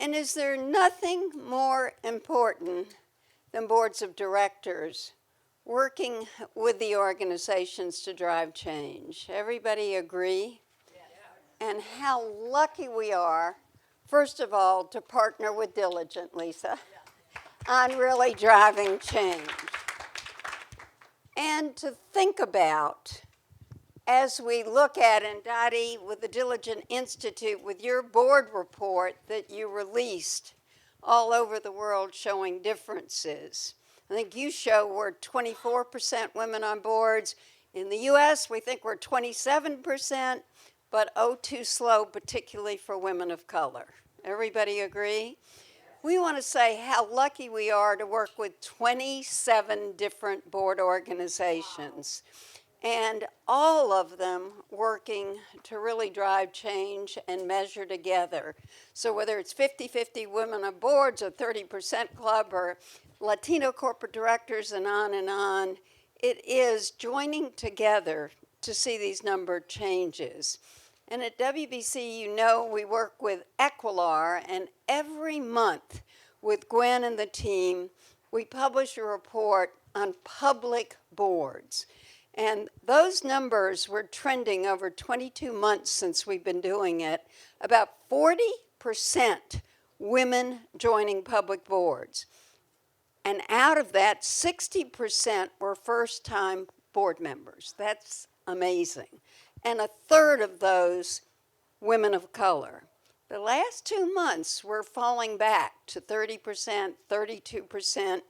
And is there nothing more important than boards of directors working with the organizations to drive change? Everybody agree? Yeah. And how lucky we are, first of all, to partner with Diligent, Lisa, on really driving change. And to think about, as we look at, and Dottie, with the Diligent Institute, with your board report that you released all over the world showing differences. I think you show we're 24% women on boards. In the US, we think we're 27%, but oh, too slow, particularly for women of color. Everybody agree? We want to say how lucky we are to work with 27 different board organizations, and all of them working to really drive change and measure together. So whether it's 50-50 women on boards, or 30% club, or Latino corporate directors, and on, it is joining together to see these number changes. And at WBC, you know, we work with Equilar, and every month with Gwen and the team, we publish a report on public boards. And those numbers were trending over 22 months since we've been doing it. About 40% women joining public boards. And out of that, 60% were first-time board members. That's amazing. And a third of those women of color. The last 2 months, we're falling back to 30%, 32%.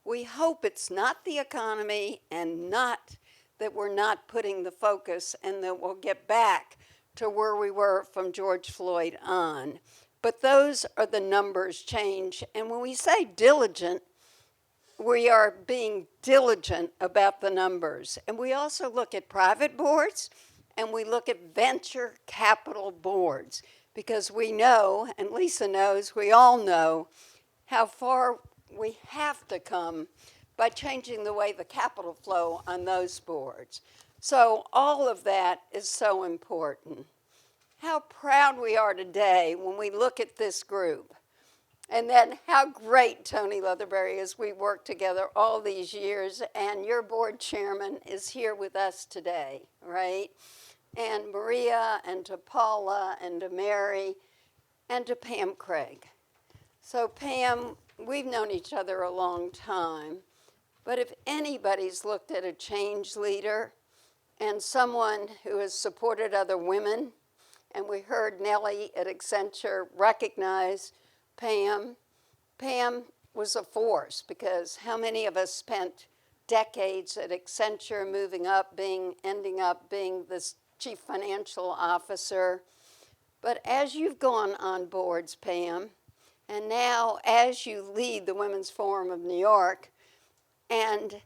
We hope it's not the economy and not that we're not putting the focus, and that we'll get back to where we were from George Floyd on. But those are the numbers change. And when we say diligent, we are being diligent about the numbers. And we also look at private boards, and we look at venture capital boards, because we know, and Lisa knows, we all know, how far we have to come by changing the way the capital flow on those boards. So all of that is so important. How proud we are today when we look at this group. And then how great, Tonie Leatherberry, is we work together all these years, and your board chairman is here with us today, right? And Maria, and to Paula, and to Mary, and to Pam Craig. So Pam, we've known each other a long time, but if anybody's looked at a change leader and someone who has supported other women, and we heard Nellie at Accenture recognize Pam. Pam was a force, because how many of us spent decades at Accenture moving up, ending up being this chief financial officer? But as you've gone on boards, Pam, and now as you lead the Women's Forum of New York, and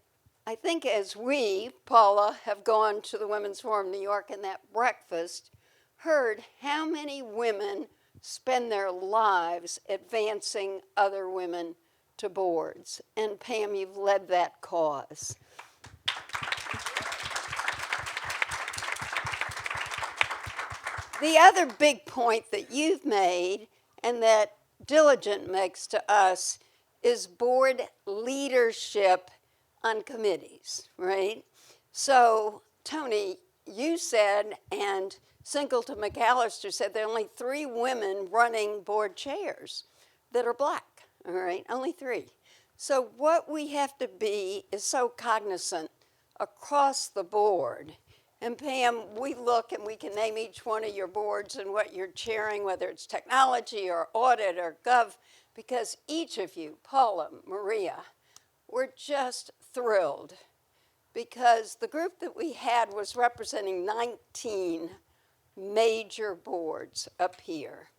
I think as we, Paula, have gone to the Women's Forum of New York and that breakfast, heard how many women spend their lives advancing other women to boards. And Pam, you've led that cause. The other big point that you've made, and that Diligent makes to us, is board leadership on committees, right? So, Tonie, you said, and Singleton McAllister said, there are only 3 women running board chairs that are black, all right? Only 3. So what we have to be is so cognizant across the board. And Pam, we look and we can name each one of your boards and what you're chairing, whether it's technology or audit or gov, because each of you, Paula, Maria, we're just thrilled, because the group that we had was representing 19 major boards up here.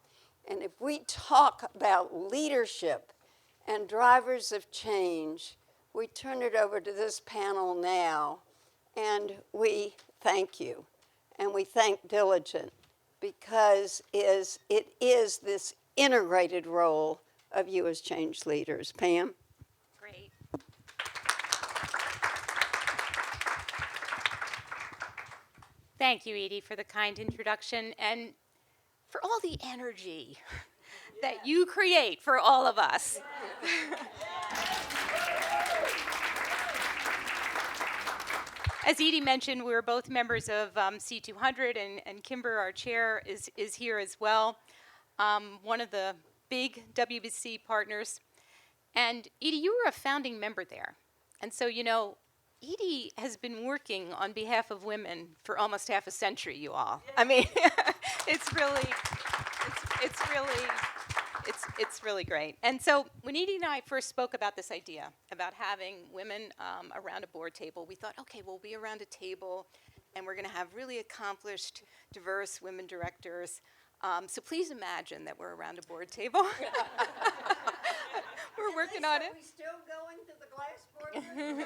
And if we talk about leadership and drivers of change, we turn it over to this panel now, and we thank you. And we thank Diligent, because it is this integrated role of you as change leaders. Pam? Great. Thank you, Edie, for the kind introduction and for all the energy that you create for all of us. As Edie mentioned, we're both members of C200, and Kimber, our chair, is here as well, one of the big WBC partners. And Edie, you were a founding member there. And so, you know, Edie has been working on behalf of women for almost half a century, you all. I mean, it's really great. And so when Edie and I first spoke about this idea, about having women around a board table, we thought, okay, we'll be around a table, and we're going to have really accomplished, diverse women directors. So please imagine that we're around a board table. We're working on it. Are we still going to the glass boardroom? We're going to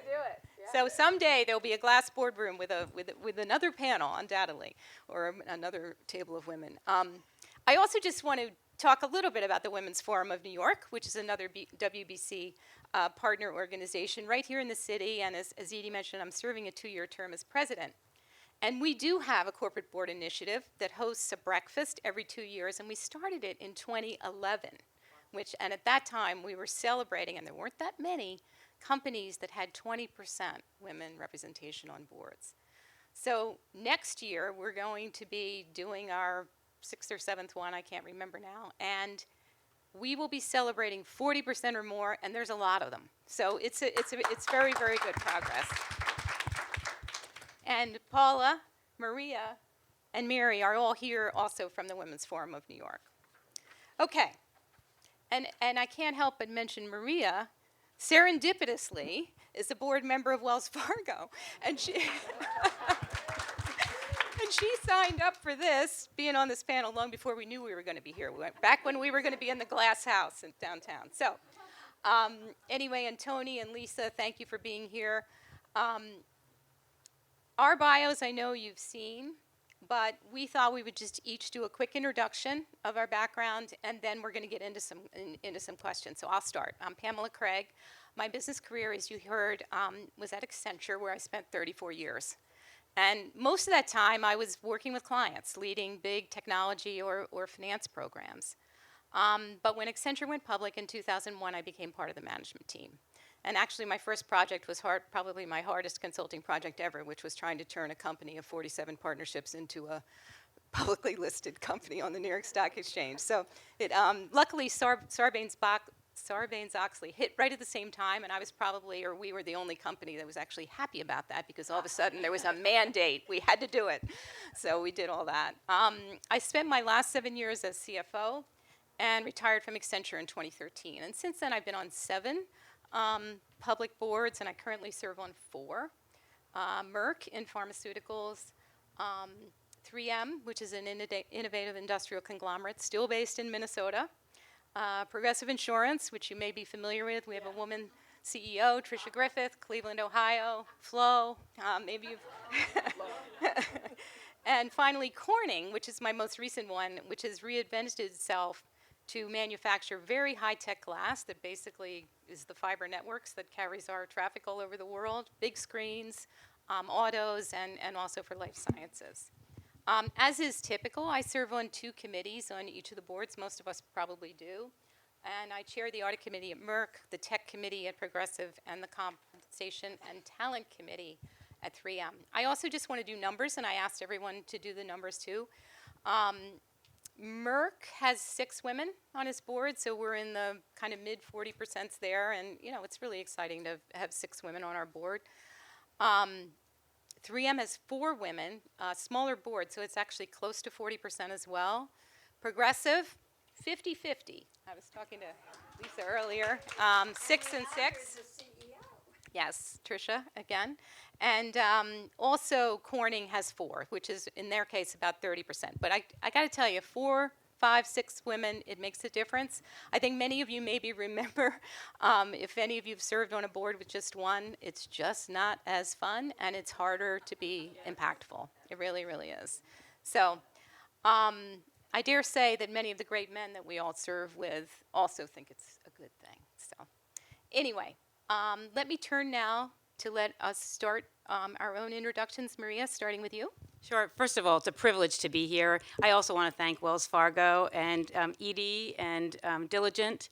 do it. Yeah. So someday there'll be a glass boardroom with another panel, undoubtedly, or another table of women. I also just want to talk a little bit about the Women's Forum of New York, which is another WBC partner organization right here in the city. And as Edie mentioned, I'm serving a 2-year term as president. And we do have a corporate board initiative that hosts a breakfast every 2 years, and we started it in 2011. And at that time, we were celebrating, and there weren't that many companies that had 20% women representation on boards. So next year, we're going to be doing our 6th or 7th one, I can't remember now, and we will be celebrating 40% or more, and there's a lot of them. So it's very, very good progress. And Paula, Maria, and Mary are all here also from the Women's Forum of New York. Okay. And I can't help but mention Maria, serendipitously, is a board member of Wells Fargo. And she signed up for this, being on this panel long before we knew we were going to be here. Back when we were going to be in the glass house in downtown. So anyway, and Tonie and Lisa, thank you for being here. Our bios I know you've seen. But we thought we would just each do a quick introduction of our background, and then we're going to get into some questions. So I'll start. I'm Pamela Craig. My business career, as you heard, was at Accenture, where I spent 34 years. And most of that time, I was working with clients, leading big technology or finance programs. But when Accenture went public in 2001, I became part of the management team. And actually, my first project was probably my hardest consulting project ever, which was trying to turn a company of 47 partnerships into a publicly listed company on the New York Stock Exchange. So luckily, Sarbanes-Oxley hit right at the same time, and we were the only company that was actually happy about that, because all of a sudden there was a mandate. We had to do it. So we did all that. I spent my last 7 years as CFO and retired from Accenture in 2013. And since then, I've been on 7 public boards, and I currently serve on 4. Merck in pharmaceuticals, 3M, which is an innovative industrial conglomerate, still based in Minnesota, Progressive Insurance, which you may be familiar with. We have a woman CEO, Tricia Griffith, Cleveland, Ohio, Flo, maybe you've... And finally, Corning, which is my most recent one, which has reinvented itself to manufacture very high-tech glass that basically is the fiber networks that carries our traffic all over the world, big screens, autos, and also for life sciences. As is typical, I serve on 2 committees on each of the boards. Most of us probably do. And I chair the Audit Committee at Merck, the Tech Committee at Progressive, and the Compensation and Talent Committee at 3M. I also just want to do numbers, and I asked everyone to do the numbers too. Merck has 6 women on his board, so we're in the kind of mid 40% there, and you know, it's really exciting to have 6 women on our board. 3M has 4 women, smaller board, so it's actually close to 40% as well. Progressive, 50-50. I was talking to Lisa earlier. 6 and 6. Yes, Tricia again. And also Corning has 4, which is in their case about 30%. But I got to tell you, 4, 5, 6 women, it makes a difference. I think many of you maybe remember, if any of you have served on a board with just one, it's just not as fun, and it's harder to be impactful. It really, really is. So I dare say that many of the great men that we all serve with also think it's a good thing. So anyway, let me turn now to let us start our own introductions. Maria, starting with you. Sure. First of all, it's a privilege to be here. I also want to thank Wells Fargo and Edie and Diligent.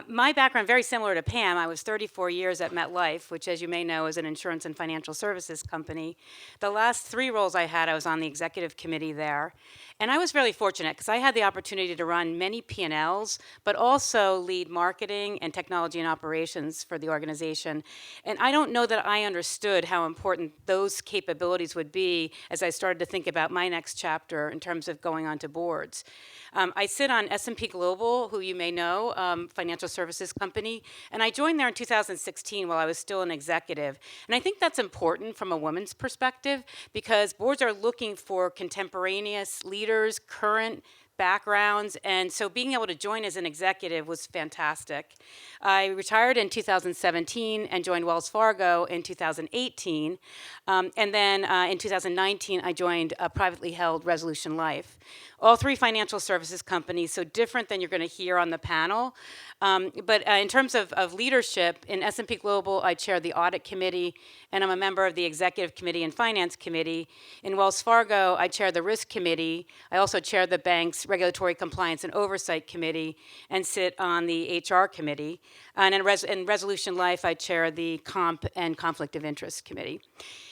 My background, very similar to Pam. I was 34 years at MetLife, which, as you may know, is an insurance and financial services company. The last 3 roles I had, I was on the executive committee there. And I was really fortunate because I had the opportunity to run many P&Ls, but also lead marketing and technology and operations for the organization. And I don't know that I understood how important those capabilities would be as I started to think about my next chapter in terms of going onto boards. I sit on S&P Global, who you may know, financial services company, and I joined there in 2016 while I was still an executive. And I think that's important from a woman's perspective because boards are looking for contemporaneous leaders, current backgrounds, and so being able to join as an executive was fantastic. I retired in 2017 and joined Wells Fargo in 2018, and then in 2019 I joined a privately held Resolution Life. All 3 financial services companies, so different than you're going to hear on the panel. But in terms of leadership, in S&P Global, I chair the Audit Committee, and I'm a member of the Executive Committee and Finance Committee. In Wells Fargo, I chair the Risk Committee. I also chair the bank's Regulatory Compliance and Oversight Committee and sit on the HR Committee. And in Resolution Life, I chair the Comp and Conflict of Interest Committee.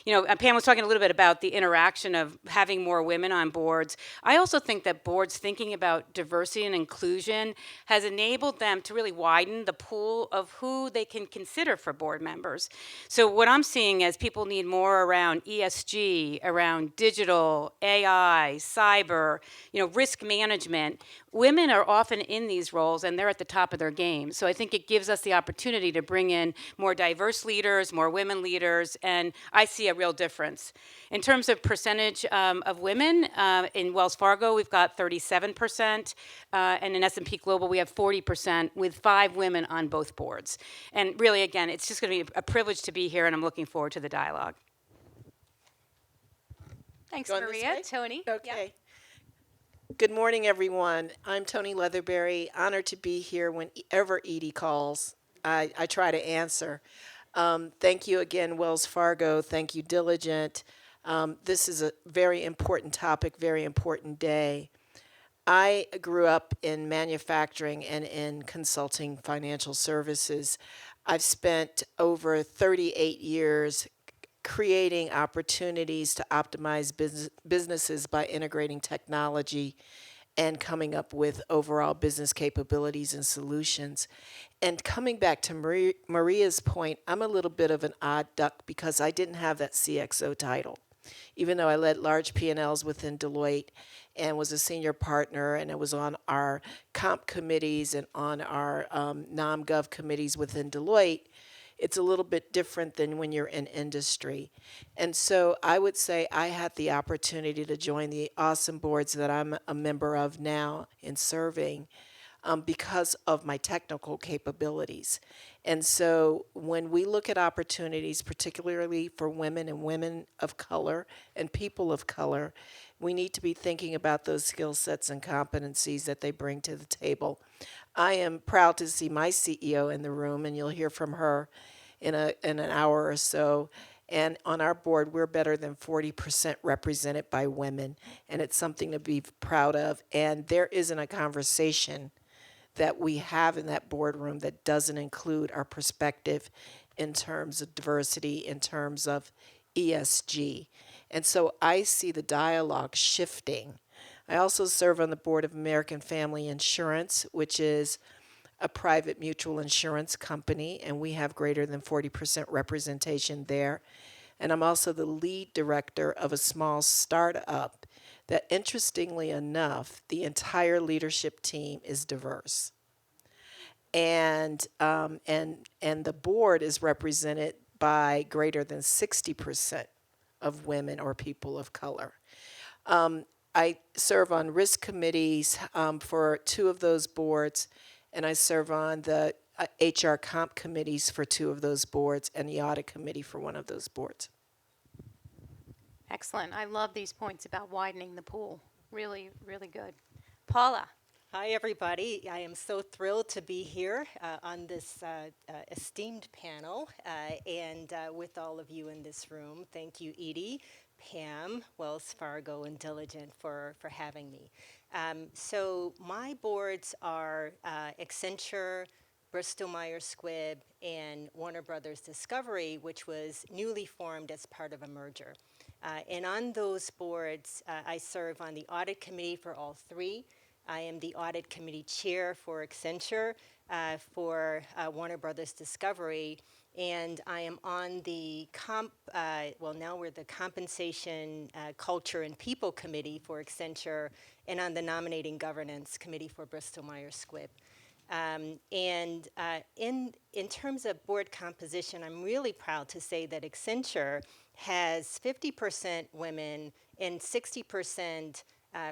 You know, Pam was talking a little bit about the interaction of having more women on boards. I also think that boards thinking about diversity and inclusion has enabled them to really widen the pool of who they can consider for board members. So what I'm seeing as people need more around ESG, around digital, AI, cyber, risk management, women are often in these roles and they're at the top of their game. So I think it gives us the opportunity to bring in more diverse leaders, more women leaders, and I see a real difference. In terms of percentage of women, in Wells Fargo we've got 37%, and in S&P Global we have 40% with 5 women on both boards. And really, again, it's just going to be a privilege to be here and I'm looking forward to the dialogue. Thanks, Going Maria. this way? Tonie? Okay. Good morning, everyone. I'm Tonie Leatherberry. Honored to be here whenever Edie calls. I try to answer. Thank you again, Wells Fargo. Thank you, Diligent. This is a very important topic, very important day. I grew up in manufacturing and in consulting financial services. I've spent over 38 years creating opportunities to optimize businesses by integrating technology and coming up with overall business capabilities and solutions. And coming back to Maria's point, I'm a little bit of an odd duck because I didn't have that CXO title. Even though I led large P&Ls within Deloitte and was a senior partner, and I was on our comp committees and on our nom-gov committees within Deloitte, it's a little bit different than when you're in industry. And so I would say I had the opportunity to join the awesome boards that I'm a member of now in serving because of my technical capabilities. And so when we look at opportunities, particularly for women and women of color and people of color, we need to be thinking about those skill sets and competencies that they bring to the table. I am proud to see my CEO in the room, and you'll hear from her in an hour or so. And on our board, we're better than 40% represented by women, and it's something to be proud of. And there isn't a conversation that we have in that boardroom that doesn't include our perspective in terms of diversity, in terms of ESG. And so I see the dialogue shifting. I also serve on the board of American Family Insurance, which is a private mutual insurance company, and we have greater than 40% representation there. And I'm also the lead director of a small startup that, interestingly enough, the entire leadership team is diverse. And the board is represented by greater than 60% of women or people of color. I serve on risk committees for 2 of those boards, and I serve on the HR comp committees for 2 of those boards and the audit committee for 1 of those boards. Excellent. I love these points about widening the pool. Really, really good. Paula. Hi, everybody. I am so thrilled to be here on this esteemed panel and with all of you in this room. Thank you, Edie. Pam, Wells Fargo, and Diligent for having me. So my boards are Accenture, Bristol Myers Squibb, and Warner Brothers Discovery, which was newly formed as part of a merger. And on those boards, I serve on the audit committee for all three. I am the audit committee chair for Accenture, for Warner Brothers Discovery, and I am on the now we're the compensation, culture, and people committee for Accenture, and on the nominating governance committee for Bristol Myers Squibb. In terms of board composition, I'm really proud to say that Accenture has 50% women and 60%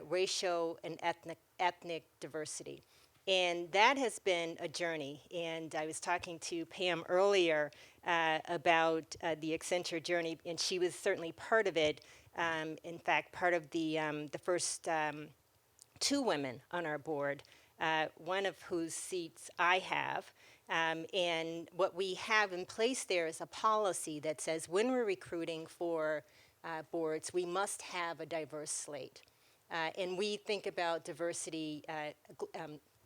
racial and ethnic diversity. And that has been a journey. And I was talking to Pam earlier about the Accenture journey, and she was certainly part of it. In fact, part of the first two women on our board, one of whose seats I have. And what we have in place there is a policy that says when we're recruiting for boards, we must have a diverse slate. And we think about diversity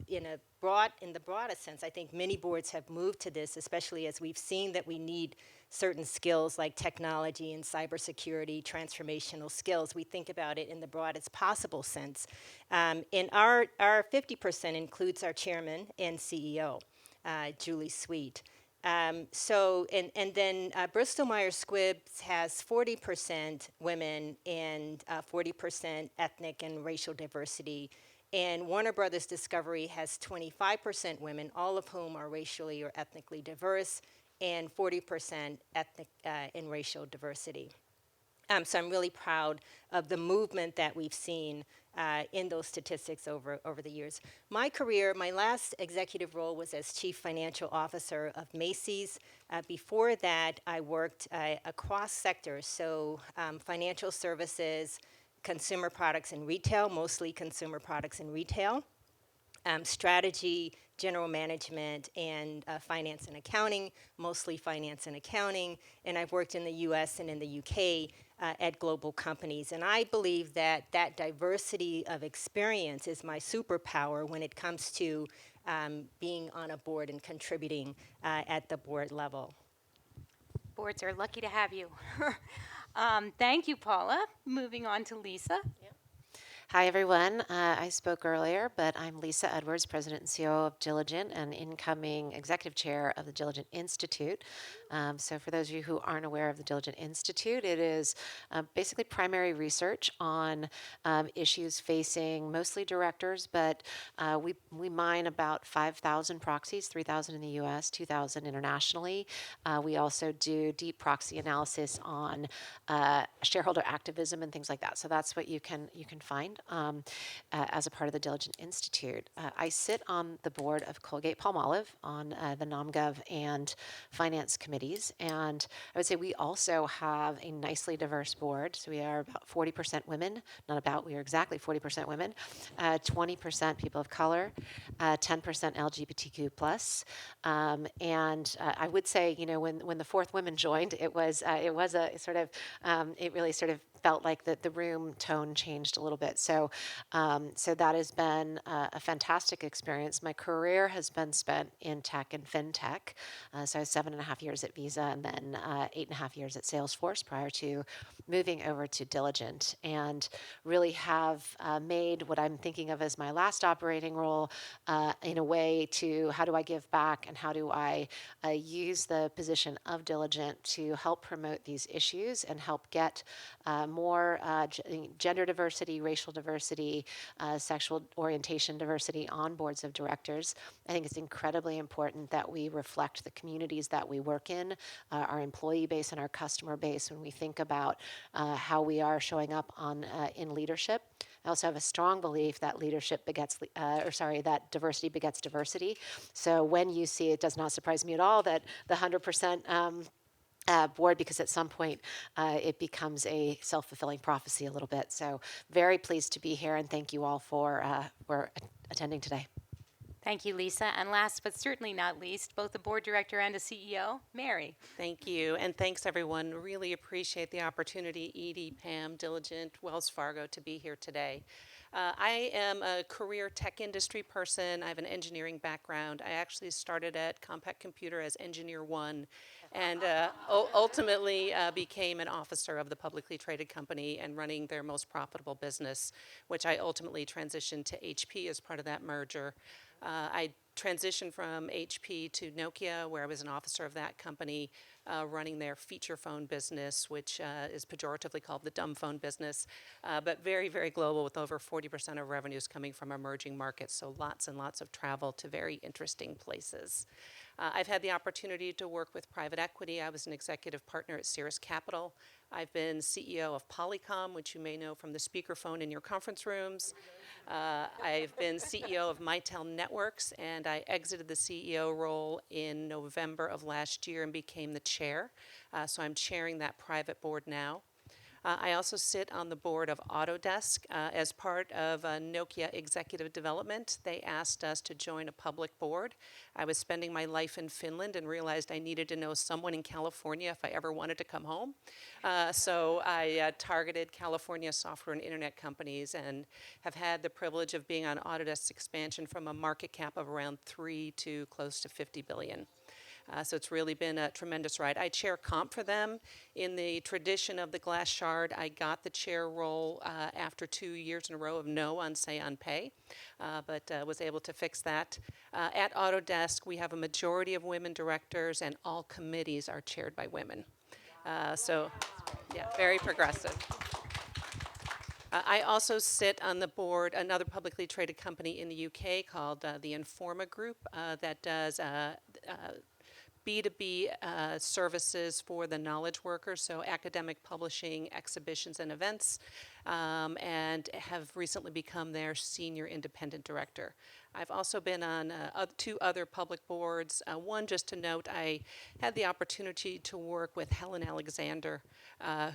in the broadest sense. I think many boards have moved to this, especially as we've seen that we need certain skills like technology and cybersecurity, transformational skills. We think about it in the broadest possible sense. And our 50% includes our chairman and CEO, Julie Sweet. Then Bristol Myers Squibb has 40% women and 40% ethnic and racial diversity. And Warner Brothers Discovery has 25% women, all of whom are racially or ethnically diverse, and 40% ethnic and racial diversity. So I'm really proud of the movement that we've seen in those statistics over the years. My career, my last executive role was as Chief Financial Officer of Macy's. Before that, I worked across sectors, so financial services, consumer products and retail, mostly consumer products and retail, strategy, general management, and finance and accounting, mostly finance and accounting. And I've worked in the US and in the UK at global companies. And I believe that that diversity of experience is my superpower when it comes to being on a board and contributing at the board level. Boards are lucky to have you. Thank you, Paula. Moving on to Lisa. Hi, everyone. I spoke earlier, but I'm Lisa Edwards, President and CEO of Diligent and incoming Executive Chair of the Diligent Institute. So for those of you who aren't aware of the Diligent Institute, it is basically primary research on issues facing mostly directors, but we mine about 5,000 proxies, 3,000 in the U.S., 2,000 internationally. We also do deep proxy analysis on shareholder activism and things like that. So that's what you can find as a part of the Diligent Institute. I sit on the board of Colgate-Palmolive on the NomGov and finance committees, and I would say we also have a nicely diverse board. So we are about 40% women, we are exactly 40% women, 20% people of color, 10% LGBTQ+. And I would say, when the fourth woman joined, it was a sort of, it really sort of felt like the room tone changed a little bit. So that has been a fantastic experience. My career has been spent in tech and fintech. So I was 7.5 years at Visa and then 8.5 years at Salesforce prior to moving over to Diligent, and really have made what I'm thinking of as my last operating role in a way to how do I give back and how do I use the position of Diligent to help promote these issues and help get more gender diversity, racial diversity, sexual orientation diversity on boards of directors. I think it's incredibly important that we reflect the communities that we work in, our employee base and our customer base when we think about how we are showing up in leadership. I also have a strong belief that that diversity begets diversity. So when you see, it does not surprise me at all that the 100% board, because at some point it becomes a self-fulfilling prophecy a little bit. So very pleased to be here, and thank you all for attending today. Thank you, Lisa. And last but certainly not least, both a board director and a CEO, Mary. Thank you, and thanks everyone. Really appreciate the opportunity, Edie, Pam, Diligent, Wells Fargo, to be here today. I am a career tech industry person. I have an engineering background. I actually started at Compaq Computer as Engineer 1 and ultimately became an officer of the publicly traded company and running their most profitable business, which I ultimately transitioned to HP as part of that merger. I transitioned from HP to Nokia, where I was an officer of that company, running their feature phone business, which is pejoratively called the dumb phone business, but very, very global with over 40% of revenues coming from emerging markets, so lots and lots of travel to very interesting places. I've had the opportunity to work with private equity. I was an executive partner at Cirrus Capital. I've been CEO of Polycom, which you may know from the speakerphone in your conference rooms. I've been CEO of Mitel Networks, and I exited the CEO role in November of last year and became the chair. So I'm chairing that private board now. I also sit on the board of Autodesk. As part of Nokia Executive Development, they asked us to join a public board. I was spending my life in Finland and realized I needed to know someone in California if I ever wanted to come home. So I targeted California software and internet companies and have had the privilege of being on Autodesk's expansion from a market cap of around 3 to close to 50 billion. So it's really been a tremendous ride. I chair comp for them. In the tradition of the glass shard, I got the chair role after 2 years in a row of no on say on pay, but was able to fix that. At Autodesk, we have a majority of women directors, and all committees are chaired by women. So, yeah, very progressive. I also sit on the board, another publicly traded company in the UK called the Informa Group that does B2B services for the knowledge workers, so academic publishing, exhibitions, and events, and have recently become their senior independent director. I've also been on 2 other public boards. One, just to note, I had the opportunity to work with Helen Alexander,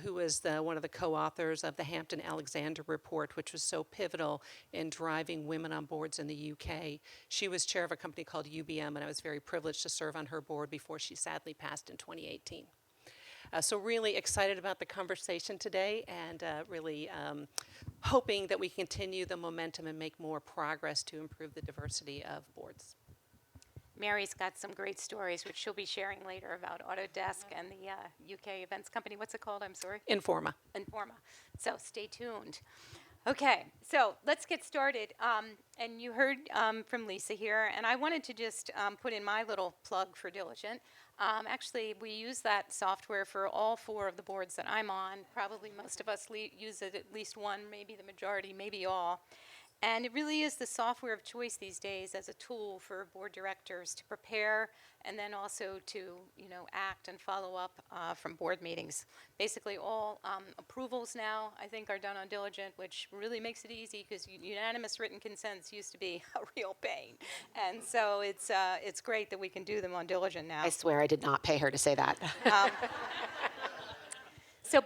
who was one of the co-authors of the Hampton-Alexander Report, which was so pivotal in driving women on boards in the UK. She was chair of a company called UBM, and I was very privileged to serve on her board before she sadly passed in 2018. So really excited about the conversation today, and really hoping that we continue the momentum and make more progress to improve the diversity of boards. Mary's got some great stories, which she'll be sharing later about Autodesk and the UK events company. What's it called? I'm sorry? Informa. Informa. So stay tuned. Okay, so let's get started. And you heard from Lisa here, and I wanted to just put in my little plug for Diligent. Actually, we use that software for all 4 of the boards that I'm on. Probably most of us use it at least one, maybe the majority, maybe all. And it really is the software of choice these days as a tool for board directors to prepare and then also to, act and follow up from board meetings. Basically, all approvals now, I think, are done on Diligent, which really makes it easy because unanimous written consents used to be a real pain. And so it's great that we can do them on Diligent now. I swear I did not pay her to say that.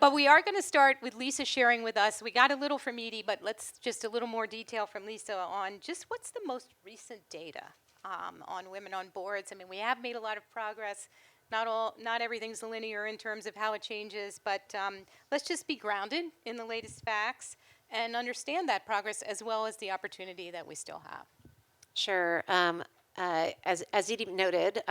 But we are going to start with Lisa sharing with us. We got a little from Edie, but let's just a little more detail from Lisa on just what's the most recent data on women on boards. I mean, we have made a lot of progress. Not everything's linear in terms of how it changes, but let's just be grounded in the latest facts and understand that progress as well as the opportunity that we still have. Sure. As Edie noted,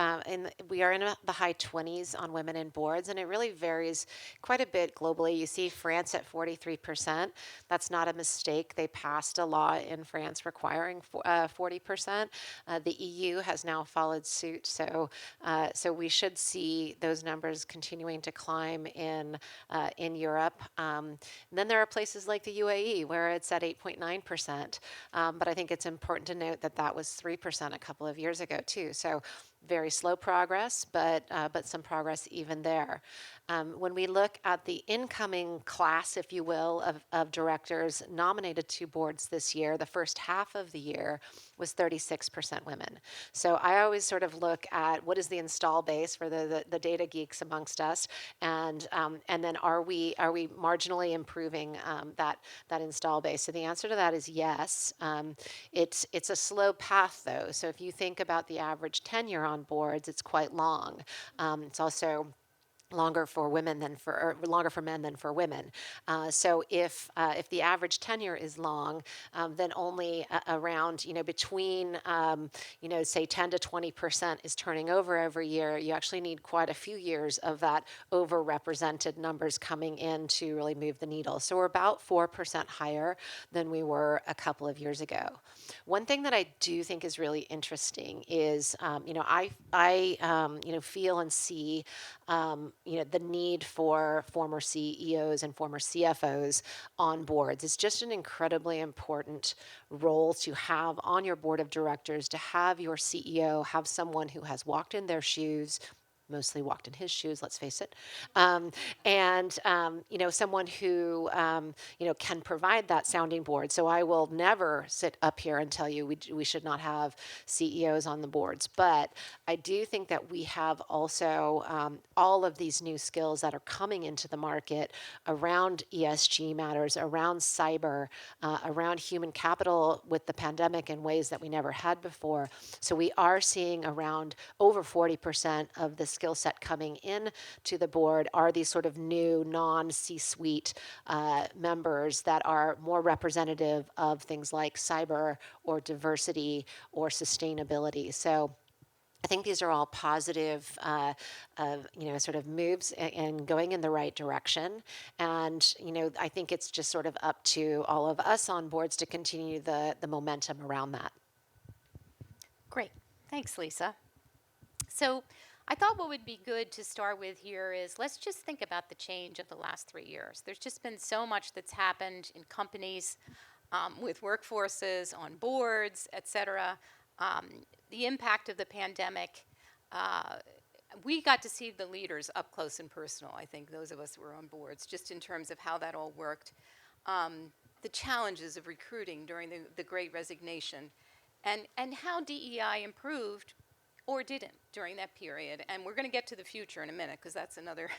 we are in the high 20s on women in boards, and it really varies quite a bit globally. You see France at 43%. That's not a mistake. They passed a law in France requiring 40%. The EU has now followed suit, so we should see those numbers continuing to climb in Europe. Then there are places like the UAE where it's at 8.9%, but I think it's important to note that was 3% a couple of years ago too. So very slow progress, but some progress even there. When we look at the incoming class, if you will, of directors nominated to boards this year, the first half of the year was 36% women. So I always sort of look at what is the install base for the data geeks amongst us, and then are we marginally improving that install base? So the answer to that is yes. It's a slow path though. So if you think about the average tenure on boards, it's quite long. It's also longer for women than for, or longer for men than for women. So if the average tenure is long, then only around, between, say 10 to 20% is turning over every year. You actually need quite a few years of that overrepresented numbers coming in to really move the needle. So we're about 4% higher than we were a couple of years ago. One thing that I do think is really interesting is, I feel and see, the need for former CEOs and former CFOs on boards. It's just an incredibly important role to have on your board of directors, to have your CEO have someone who has walked in their shoes, mostly walked in his shoes, let's face it, and someone who can provide that sounding board. So I will never sit up here and tell you we should not have CEOs on the boards, but I do think that we have also all of these new skills that are coming into the market around ESG matters, around cyber, around human capital with the pandemic in ways that we never had before. So we are seeing around over 40% of the skill set coming in to the board are these sort of new non-C-suite members that are more representative of things like cyber or diversity or sustainability. So I think these are all positive, sort of moves and going in the right direction. And, I think it's just sort of up to all of us on boards to continue the momentum around that. Great. Thanks, Lisa. So I thought what would be good to start with here is let's just think about the change of the last 3 years. There's just been so much that's happened in companies, with workforces, on boards, et cetera. The impact of the pandemic, we got to see the leaders up close and personal, I think, those of us who were on boards, just in terms of how that all worked. The challenges of recruiting during the Great Resignation, and how DEI improved or didn't during that period. And we're going to get to the future in a minute, because that's another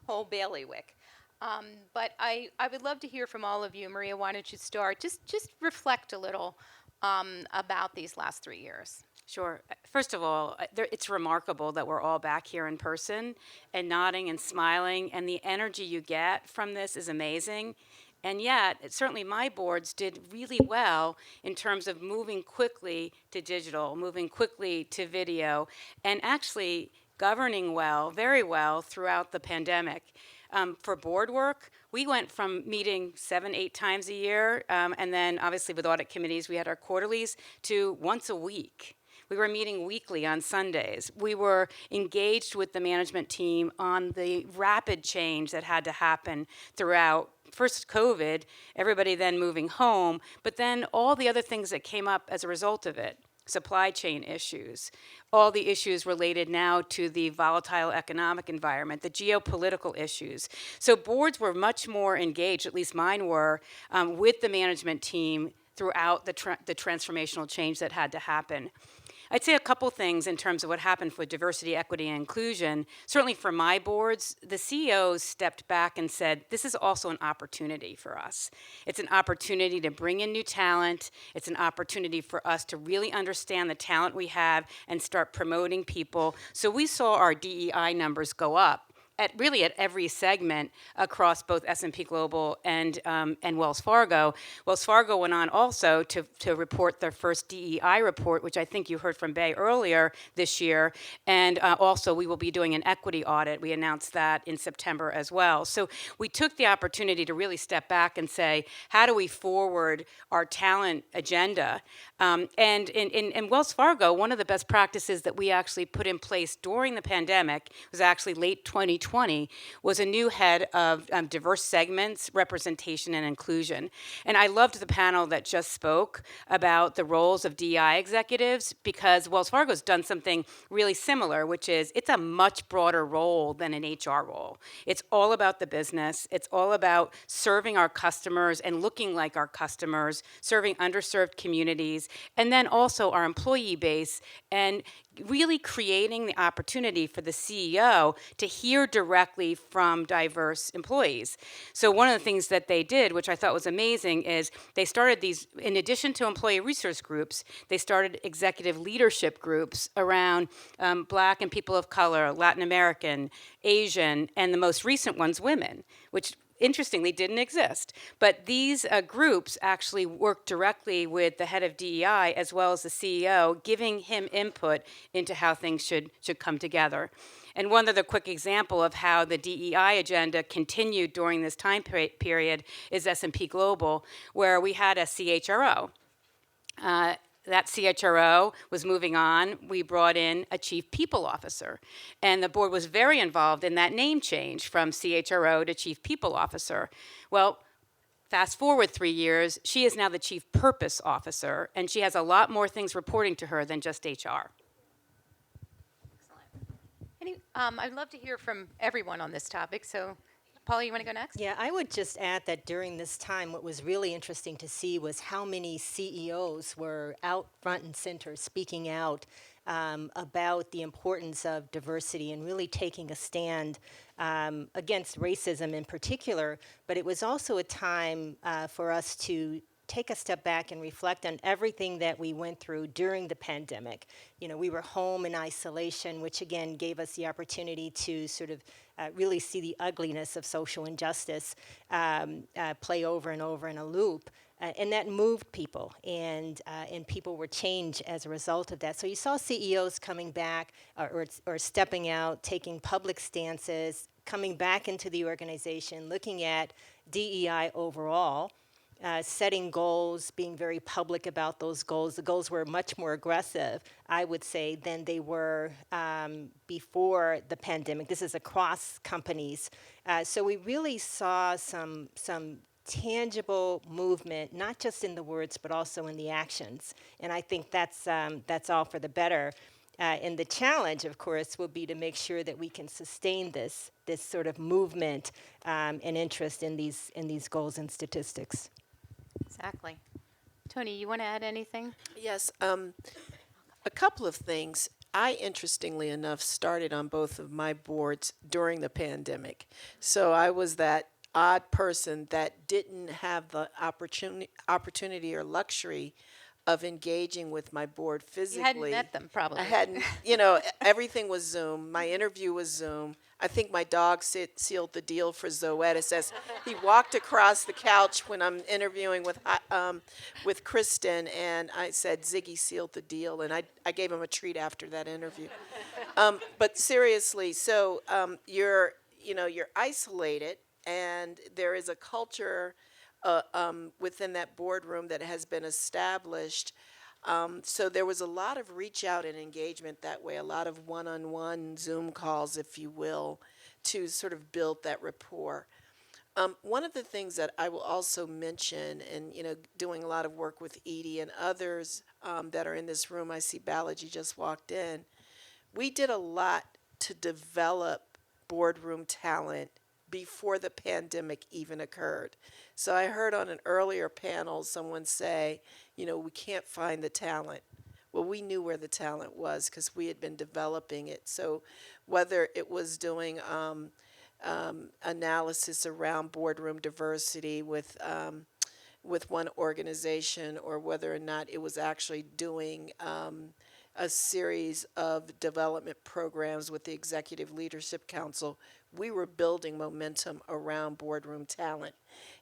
whole bailiwick. But I would love to hear from all of you. Maria, why don't you start? Just reflect a little about these last 3 years. Sure. First of all, it's remarkable that we're all back here in person and nodding and smiling, and the energy you get from this is amazing. And yet, certainly my boards did really well in terms of moving quickly to digital, moving quickly to video, and actually governing well, very well, throughout the pandemic. For board work, we went from meeting 7-8 times a year, and then obviously with audit committees, we had our quarterlies, to once a week. We were meeting weekly on Sundays. We were engaged with the management team on the rapid change that had to happen throughout, first COVID, everybody then moving home, but then all the other things that came up as a result of it. Supply chain issues, all the issues related now to the volatile economic environment, the geopolitical issues. So boards were much more engaged, at least mine were, with the management team throughout the transformational change that had to happen. I'd say a couple things in terms of what happened for diversity, equity, and inclusion. Certainly for my boards, the CEOs stepped back and said, this is also an opportunity for us. It's an opportunity to bring in new talent. It's an opportunity for us to really understand the talent we have and start promoting people. So we saw our DEI numbers go up at every segment across both S&P Global and Wells Fargo. Wells Fargo went on also to report their first DEI report, which I think you heard from Bay earlier this year. And also we will be doing an equity audit. We announced that in September as well. So we took the opportunity to really step back and say, how do we forward our talent agenda? And in Wells Fargo, one of the best practices that we actually put in place during the pandemic was actually late 2020 2020 was a new head of diverse segments, representation, and inclusion. And I loved the panel that just spoke about the roles of DEI executives, because Wells Fargo's done something really similar, which is it's a much broader role than an HR role. It's all about the business. It's all about serving our customers and looking like our customers, serving underserved communities, and then also our employee base, and really creating the opportunity for the CEO to hear directly from diverse employees. So one of the things that they did, which I thought was amazing, is they started these, in addition to employee resource groups, they started executive leadership groups around Black and people of color, Latin American, Asian, and the most recent ones, women, which interestingly didn't exist. But these groups actually work directly with the head of DEI as well as the CEO, giving him input into how things should come together. And one other quick example of how the DEI agenda continued during this time period is S&P Global, where we had a CHRO. That CHRO was moving on. We brought in a chief people officer. And the board was very involved in that name change from CHRO to chief people officer. Well, fast forward 3 years, she is now the chief purpose officer, and she has a lot more things reporting to her than just HR. I'd love to hear from everyone on this topic. So, Paula, you want to go next? Yeah, I would just add that during this time, what was really interesting to see was how many CEOs were out front and center speaking out about the importance of diversity and really taking a stand against racism in particular. But it was also a time for us to take a step back and reflect on everything that we went through during the pandemic. You know, we were home in isolation, which again gave us the opportunity to sort of really see the ugliness of social injustice play over and over in a loop. And that moved people, and people were changed as a result of that. So you saw CEOs coming back or stepping out, taking public stances, coming back into the organization, looking at DEI overall, setting goals, being very public about those goals. The goals were much more aggressive, I would say, than they were before the pandemic. This is across companies. So we really saw some tangible movement, not just in the words, but also in the actions. And I think that's all for the better. And the challenge, of course, will be to make sure that we can sustain this sort of movement and interest in these goals and statistics. Exactly. Tonie, you want to add anything? Yes, a couple of things. I, interestingly enough, started on both of my boards during the pandemic. So I was that odd person that didn't have the opportunity or luxury of engaging with my board physically. You hadn't met them, probably. I hadn't, everything was Zoom. My interview was Zoom. I think my dog sealed the deal for Zoetis as he walked across the couch when I'm interviewing with Kristen, and I said, Ziggy sealed the deal, and I gave him a treat after that interview. But seriously, so you're isolated, and there is a culture within that boardroom that has been established. So there was a lot of reach out and engagement that way, a lot of one-on-one Zoom calls, if you will, to sort of build that rapport. One of the things that I will also mention, and doing a lot of work with Edie and others that are in this room, I see Balaji just walked in, we did a lot to develop boardroom talent before the pandemic even occurred. So I heard on an earlier panel someone say, we can't find the talent. Well, we knew where the talent was because we had been developing it. So whether it was doing analysis around boardroom diversity with one organization, or whether or not it was actually doing a series of development programs with the Executive Leadership Council, we were building momentum around boardroom talent.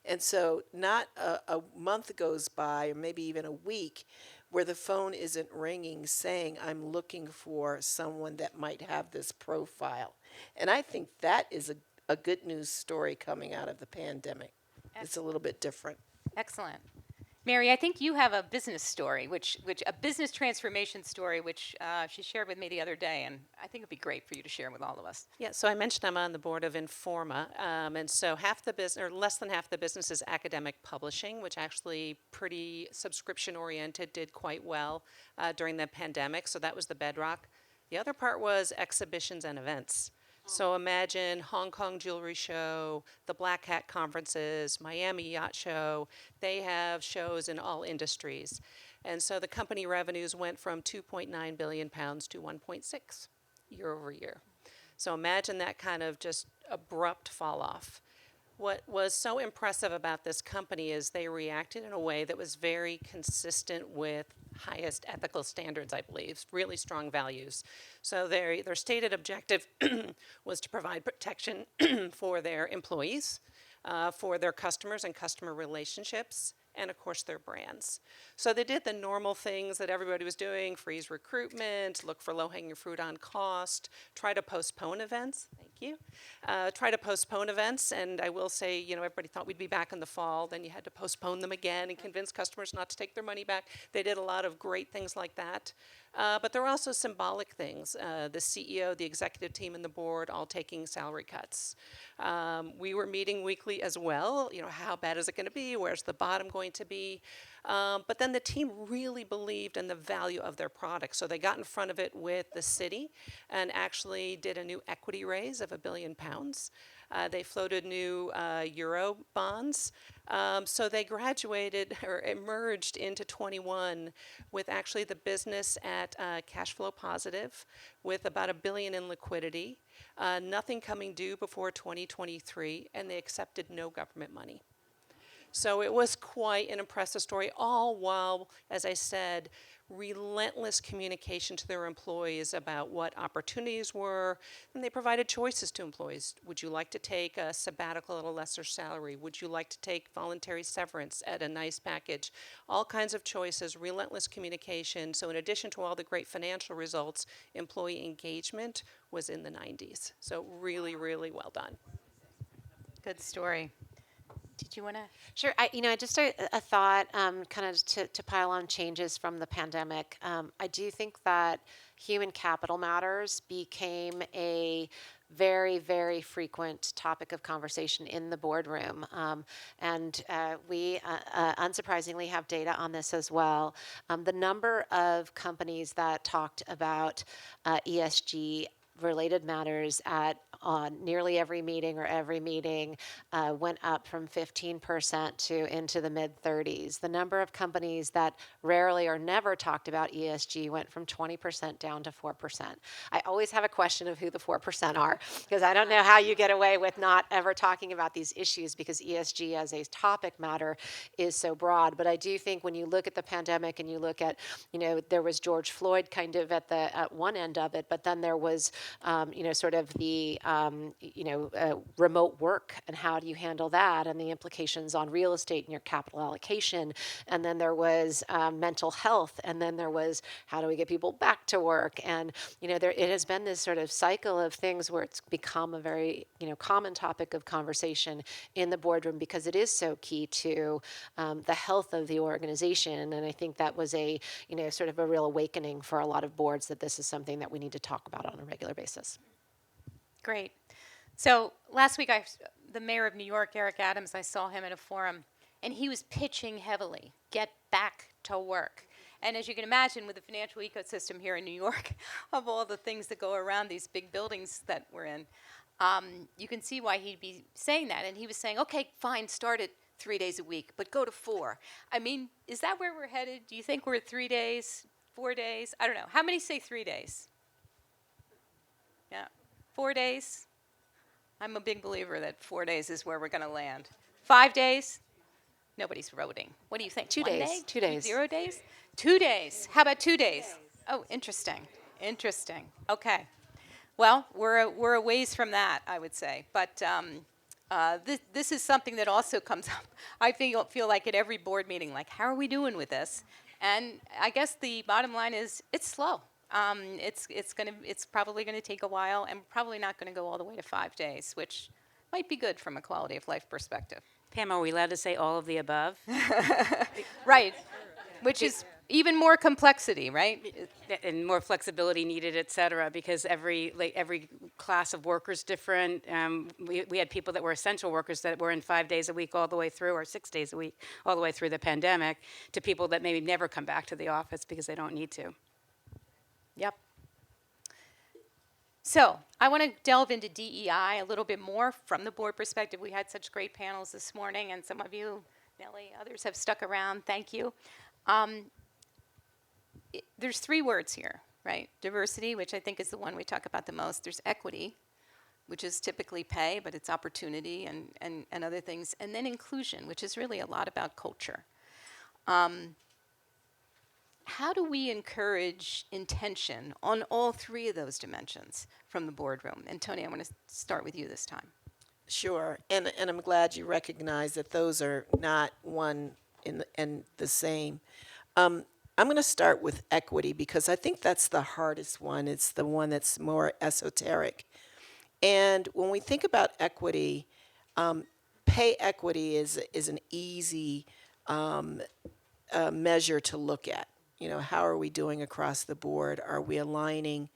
And so not a month goes by, or maybe even a week, where the phone isn't ringing saying, I'm looking for someone that might have this profile. And I think that is a good news story coming out of the pandemic. It's a little bit different. Excellent. Mary, I think you have a business story, which a business transformation story, which she shared with me the other day, and I think it'd be great for you to share with all of us. Yeah, so I mentioned I'm on the board of Informa, and so half the business, or less than half the business, is academic publishing, which actually pretty subscription-oriented, did quite well during the pandemic, so that was the bedrock. The other part was exhibitions and events. So imagine Hong Kong Jewelry Show, the Black Hat Conferences, Miami Yacht Show. They have shows in all industries. And so the company revenues went from 2.9 billion pounds to 1.6 year over year. So imagine that kind of just abrupt fall off. What was so impressive about this company is they reacted in a way that was very consistent with highest ethical standards, I believe, really strong values. So their stated objective was to provide protection for their employees, for their customers and customer relationships, and of course their brands. So they did the normal things that everybody was doing: freeze recruitment, look for low-hanging fruit on cost, try to postpone events. Thank you. Try to postpone events, and I will say, everybody thought we'd be back in the fall, then you had to postpone them again and convince customers not to take their money back. They did a lot of great things like that. But there were also symbolic things. The CEO, the executive team, and the board all taking salary cuts. We were meeting weekly as well. How bad is it going to be? Where's the bottom going to be? But then the team really believed in the value of their product. So they got in front of it with the city and actually did a new equity raise of £1 billion. They floated new euro bonds. So they graduated or emerged into 21 with actually the business at cash flow positive, with about $1 billion in liquidity, nothing coming due before 2023, and they accepted no government money. So it was quite an impressive story, all while, as I said, relentless communication to their employees about what opportunities were, and they provided choices to employees. Would you like to take a sabbatical at a lesser salary? Would you like to take voluntary severance at a nice package? All kinds of choices, relentless communication. So in addition to all the great financial results, employee engagement was in the 90s. So really, really well done. Good story. Did you want to? Sure. Just a thought, kind of to pile on changes from the pandemic. I do think that human capital matters became a very, very frequent topic of conversation in the boardroom. And we, unsurprisingly, have data on this as well. The number of companies that talked about ESG related matters on nearly every meeting went up from 15% to into the mid-30s. The number of companies that rarely or never talked about ESG went from 20% down to 4%. I always have a question of who the 4% are, because I don't know how you get away with not ever talking about these issues, because ESG as a topic matter is so broad. But I do think when you look at the pandemic and you look at, there was George Floyd kind of at one end of it, but then there was sort of the, remote work, and how do you handle that, and the implications on real estate and your capital allocation. And then there was mental health, and then there was how do we get people back to work. And, it has been this sort of cycle of things where it's become a very, common topic of conversation in the boardroom, because it is so key to the health of the organization. And I think that was a, sort of a real awakening for a lot of boards, that this is something that we need to talk about on a regular basis. Great. So last week, the mayor of New York, Eric Adams, I saw him at a forum, and he was pitching heavily, get back to work. And as you can imagine, with the financial ecosystem here in New York, of all the things that go around these big buildings that we're in, you can see why he'd be saying that. And he was saying, okay, fine, start at 3 days a week, but go to 4. I mean, is that where we're headed? Do you think we're at 3 days, 4 days? I don't know. How many say 3 days? Yeah. 4 days? I'm a big believer that 4 days is where we're going to land. 5 days? Nobody's voting. What do you think? 2 1 days. day? 2 days. 0 days? 2 days. How about 2 days? Oh, interesting. Interesting. Okay. Well, we're a ways from that, I would say. But this is something that also comes up. I feel like at every board meeting, like, how are we doing with this? And I guess the bottom line is it's slow. It's probably going to take a while, and probably not going to go all the way to 5 days, which might be good from a quality of life perspective. Pam, are we allowed to say all of the above? Right, which is even more complexity, right? And more flexibility needed, et cetera, because every class of workers different. We had people that were essential workers that were in 5 days a week all the way through, or 6 days a week all the way through the pandemic, to people that maybe never come back to the office because they don't need to. Yep. So I want to delve into DEI a little bit more from the board perspective. We had such great panels this morning, and some of you, Nellie, others have stuck around. Thank you. There's 3 words here, right? Diversity, which I think is the one we talk about the most. There's equity, which is typically pay, but it's opportunity and other things. And then inclusion, which is really a lot about culture. How do we encourage intention on all 3 of those dimensions from the boardroom? And Tonie, I want to start with you this time. Sure, and I'm glad you recognize that those are not one and the same. I'm going to start with equity because I think that's the hardest one. It's the one that's more esoteric. And when we think about equity, pay equity is an easy measure to look at. You know, how are we doing across the board? Are we aligning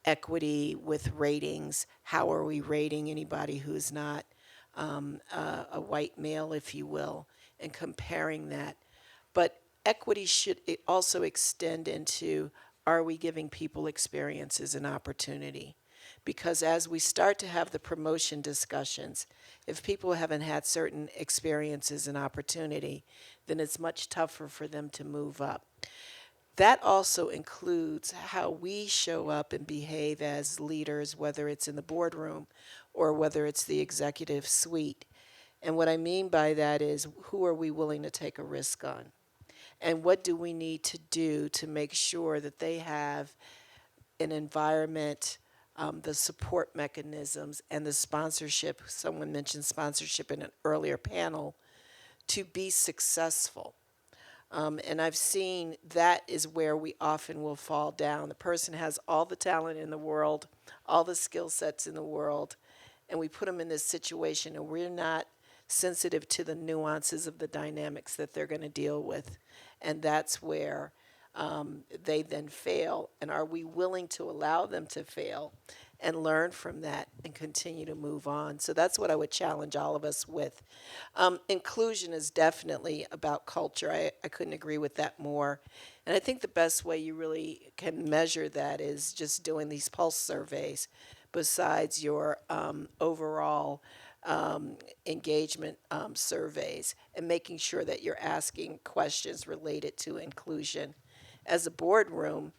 equity with ratings? How are we rating anybody who's not a white male, if you will, and comparing that? But equity should also extend into, are we giving people experiences and opportunity? Because as we start to have the promotion discussions, if people haven't had certain experiences and opportunity, then it's much tougher for them to move up. That also includes how we show up and behave as leaders, whether it's in the boardroom or whether it's the executive suite. And what I mean by that is, who are we willing to take a risk on? And what do we need to do to make sure that they have an environment, the support mechanisms, and the sponsorship? Someone mentioned sponsorship in an earlier panel, to be successful. And I've seen that is where we often will fall down. The person has all the talent in the world, all the skill sets in the world, and we put them in this situation and we're not sensitive to the nuances of the dynamics that they're going to deal with. And that's where they then fail. And are we willing to allow them to fail and learn from that and continue to move on? So that's what I would challenge all of us with. Inclusion is definitely about culture. I couldn't agree with that more. And I think the best way you really can measure that is just doing these pulse surveys besides your overall engagement surveys, and making sure that you're asking questions related to inclusion. As a boardroom,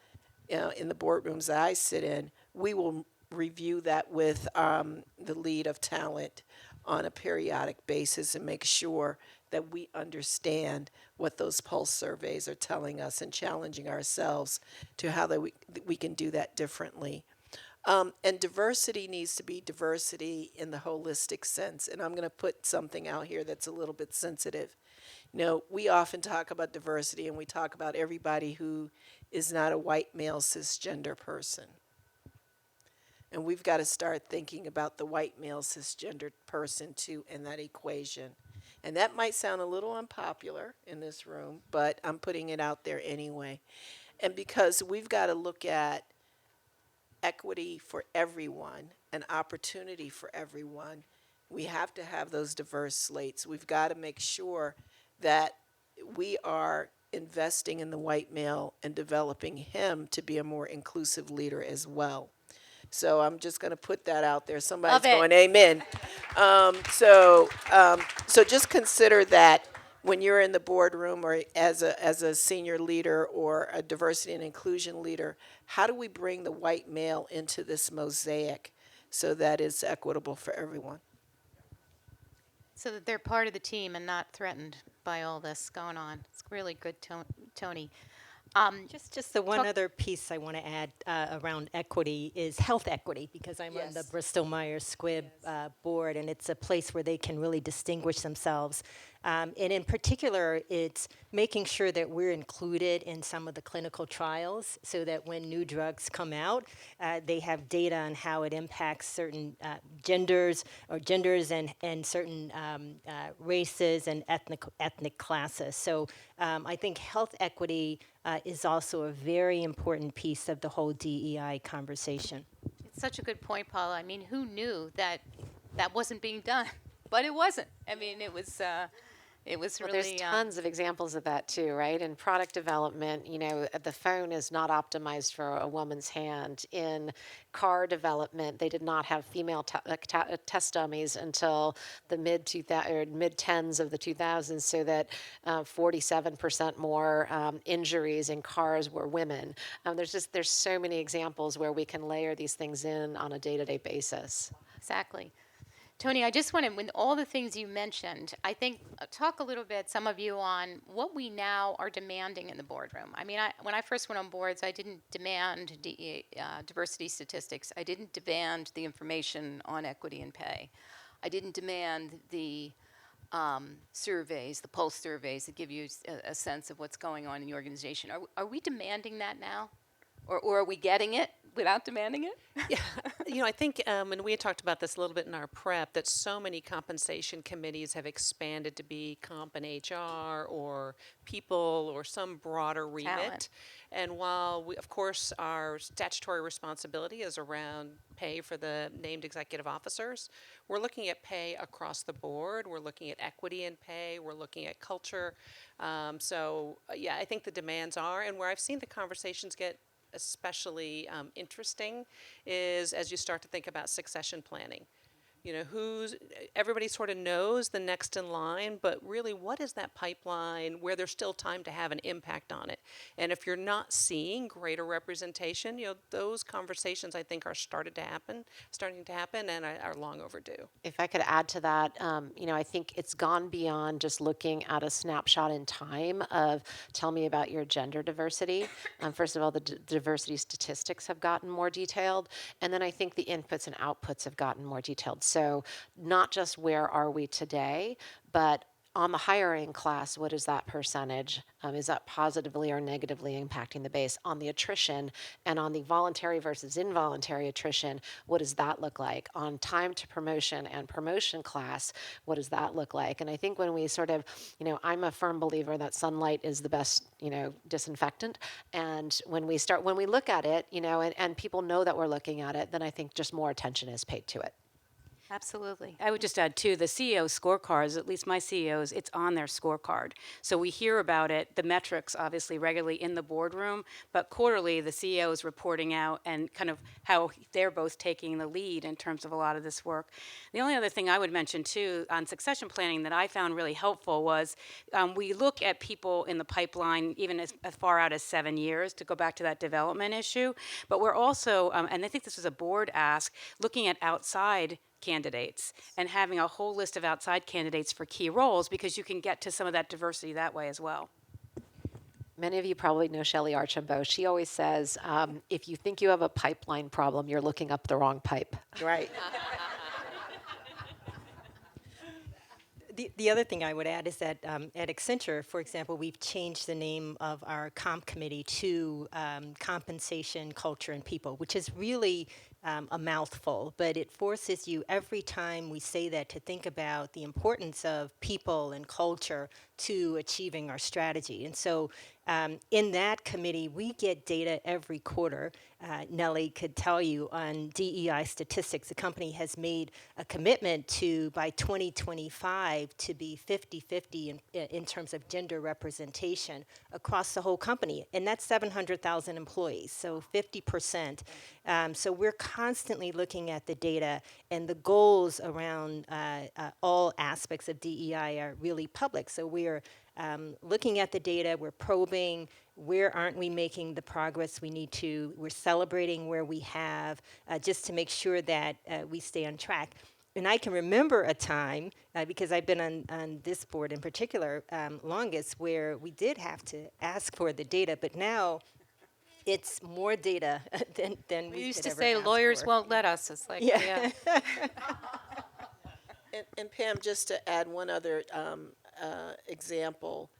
in the boardrooms that I sit in, we will review that with the lead of talent on a periodic basis and make sure that we understand what those pulse surveys are telling us and challenging ourselves to how that we can do that differently. And diversity needs to be diversity in the holistic sense. And I'm going to put something out here that's a little bit sensitive. You know, we often talk about diversity and we talk about everybody who is not a white male cisgender person. And we've got to start thinking about the white male cisgender person too in that equation. And that might sound a little unpopular in this room, but I'm putting it out there anyway. And because we've got to look at equity for everyone, an opportunity for everyone, we have to have those diverse slates. We've got to make sure that we are investing in the white male and developing him to be a more inclusive leader as well. So I'm just going to put that out there. Somebody's going, amen. So just consider that when you're in the boardroom or as a senior leader or a diversity and inclusion leader, how do we bring the white male into this mosaic so that it's equitable for everyone? So that they're part of the team and not threatened by all this going on. It's really good, Tonie. Just the one other piece I want to add around equity is health equity, because I'm on the Bristol Myers Squibb board, and it's a place where they can really distinguish themselves. And in particular, it's making sure that we're included in some of the clinical trials so that when new drugs come out, they have data on how it impacts certain genders and certain races and ethnic classes. So I think health equity is also a very important piece of the whole DEI conversation. It's such a good point, Paula. I mean, who knew that that wasn't being done? But it wasn't. I mean, it was Well, really. there's tons of examples of that too, right? In product development, the phone is not optimized for a woman's hand. In car development, they did not have female test dummies until the mid tens of the 2000s, so that 47% more injuries in cars were women. There's so many examples where we can layer these things in on a day-to-day basis. Exactly. Tonie, I just want to, with all the things you mentioned, I think talk a little bit, some of you, on what we now are demanding in the boardroom. I mean, when I first went on boards, I didn't demand diversity statistics. I didn't demand the information on equity and pay. I didn't demand the surveys, the pulse surveys that give you a sense of what's going on in the organization. Are we demanding that now? Or are we getting it without demanding it? Yeah, I think, and we had talked about this a little bit in our prep, that so many compensation committees have expanded to be comp and HR or people or some broader remit. Talent. And while, of course, our statutory responsibility is around pay for the named executive officers, we're looking at pay across the board. We're looking at equity in pay. We're looking at culture. Yeah, I think the demands are, and where I've seen the conversations get especially interesting is as you start to think about succession planning. Everybody sort of knows the next in line, but really what is that pipeline where there's still time to have an impact on it? And if you're not seeing greater representation, those conversations I think are starting to happen and are long overdue. If I could add to that, I think it's gone beyond just looking at a snapshot in time of tell me about your gender diversity. First of all, the diversity statistics have gotten more detailed, and then I think the inputs and outputs have gotten more detailed. So not just where are we today, but on the hiring class, what is that percentage? Is that positively or negatively impacting the base? On the attrition and on the voluntary versus involuntary attrition, what does that look like? On time to promotion and promotion class, what does that look like? And I think when we sort of, I'm a firm believer that sunlight is the best, disinfectant. And when we look at it, and people know that we're looking at it, then I think just more attention is paid to it. Absolutely. I would just add, too, the CEO scorecards, at least my CEOs, it's on their scorecard. So we hear about it, the metrics, obviously, regularly in the boardroom, but quarterly, the CEO is reporting out and kind of how they're both taking the lead in terms of a lot of this work. The only other thing I would mention, too, on succession planning that I found really helpful was we look at people in the pipeline even as far out as 7 years, to go back to that development issue. But we're also, and I think this was a board ask, looking at outside candidates and having a whole list of outside candidates for key roles, because you can get to some of that diversity that way as well. Many of you probably know Shelley Archambault. She always says, if you think you have a pipeline problem, you're looking up the wrong pipe. Right. The other thing I would add is that at Accenture, for example, we've changed the name of our comp committee to Compensation, Culture, and People, which is really a mouthful, but it forces you every time we say that to think about the importance of people and culture to achieving our strategy. And so in that committee, we get data every quarter. Nellie could tell you on DEI statistics, the company has made a commitment to, by 2025, to be 50-50 in terms of gender representation across the whole company. And that's 700,000 employees, so 50%. So we're constantly looking at the data, and the goals around all aspects of DEI are really public. So we're looking at the data, we're probing where aren't we making the progress we need to, we're celebrating where we have, just to make sure that we stay on track. And I can remember a time, because I've been on this board in particular longest, where we did have to ask for the data, but now it's more data than we used could to ever say ask lawyers for. won't let us. It's like, Yeah. And Pam, just to add one other example.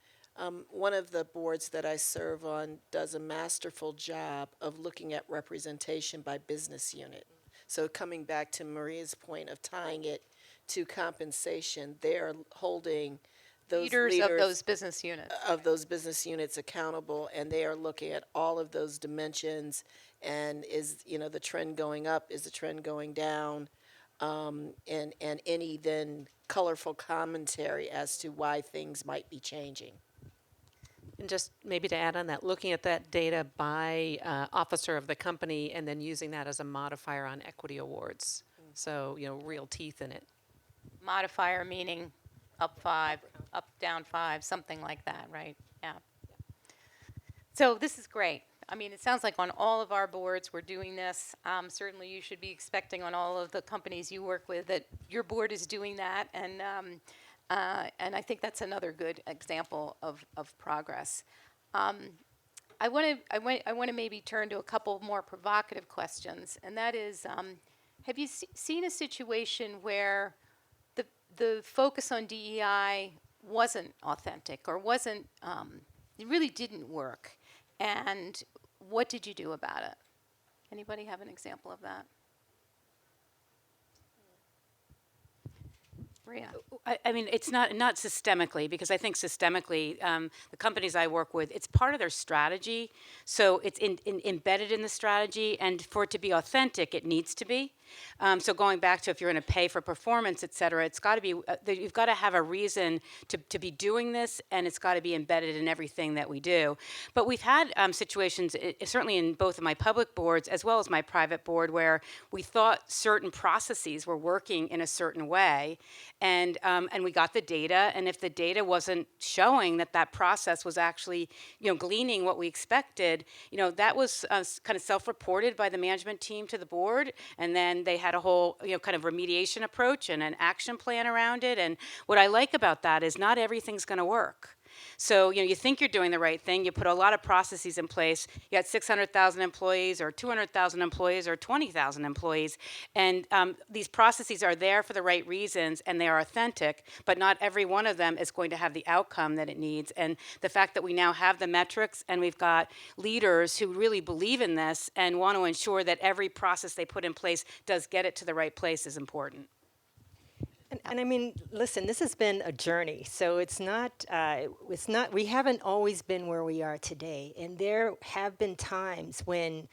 One of the boards that I serve on does a masterful job of looking at representation by business unit. So coming back to Maria's point of tying it to compensation, they're holding those Leaders of leaders those business units. of those business units accountable, and they are looking at all of those dimensions. And is, the trend going up? Is the trend going down? And any then colorful commentary as to why things might be changing. And just maybe to add on that, looking at that data by officer of the company and then using that as a modifier on equity awards. So, real teeth in it. Modifier meaning up 5, up, down 5, something like that, right? Yeah. So this is great. I mean, it sounds like on all of our boards we're doing this. Certainly you should be expecting on all of the companies you work with that your board is doing that. And I think that's another good example of progress. I want to maybe turn to a couple more provocative questions, and that is, have you seen a situation where the focus on DEI wasn't authentic or wasn't, it really didn't work? And what did you do about it? Anybody have an example of that? Maria. I mean, it's not systemically, because I think systemically, the companies I work with, it's part of their strategy. So it's embedded in the strategy, and for it to be authentic, it needs to be. So going back to if you're going to pay for performance, et cetera, it's got to be, you've got to have a reason to be doing this, and it's got to be embedded in everything that we do. But we've had situations, certainly in both of my public boards as well as my private board, where we thought certain processes were working in a certain way, and we got the data, and if the data wasn't showing that process was actually, gleaning what we expected, that was kind of self-reported by the management team to the board, and then they had a whole, kind of remediation approach and an action plan around it. And what I like about that is not everything's going to work. So, you think you're doing the right thing. You put a lot of processes in place. You got 600,000 employees or 200,000 employees or 20,000 employees. And these processes are there for the right reasons, and they are authentic, but not every one of them is going to have the outcome that it needs. And the fact that we now have the metrics and we've got leaders who really believe in this and want to ensure that every process they put in place does get it to the right place is important. And I mean, listen, this has been a journey. So it's not, we haven't always been where we are today. And there have been times when,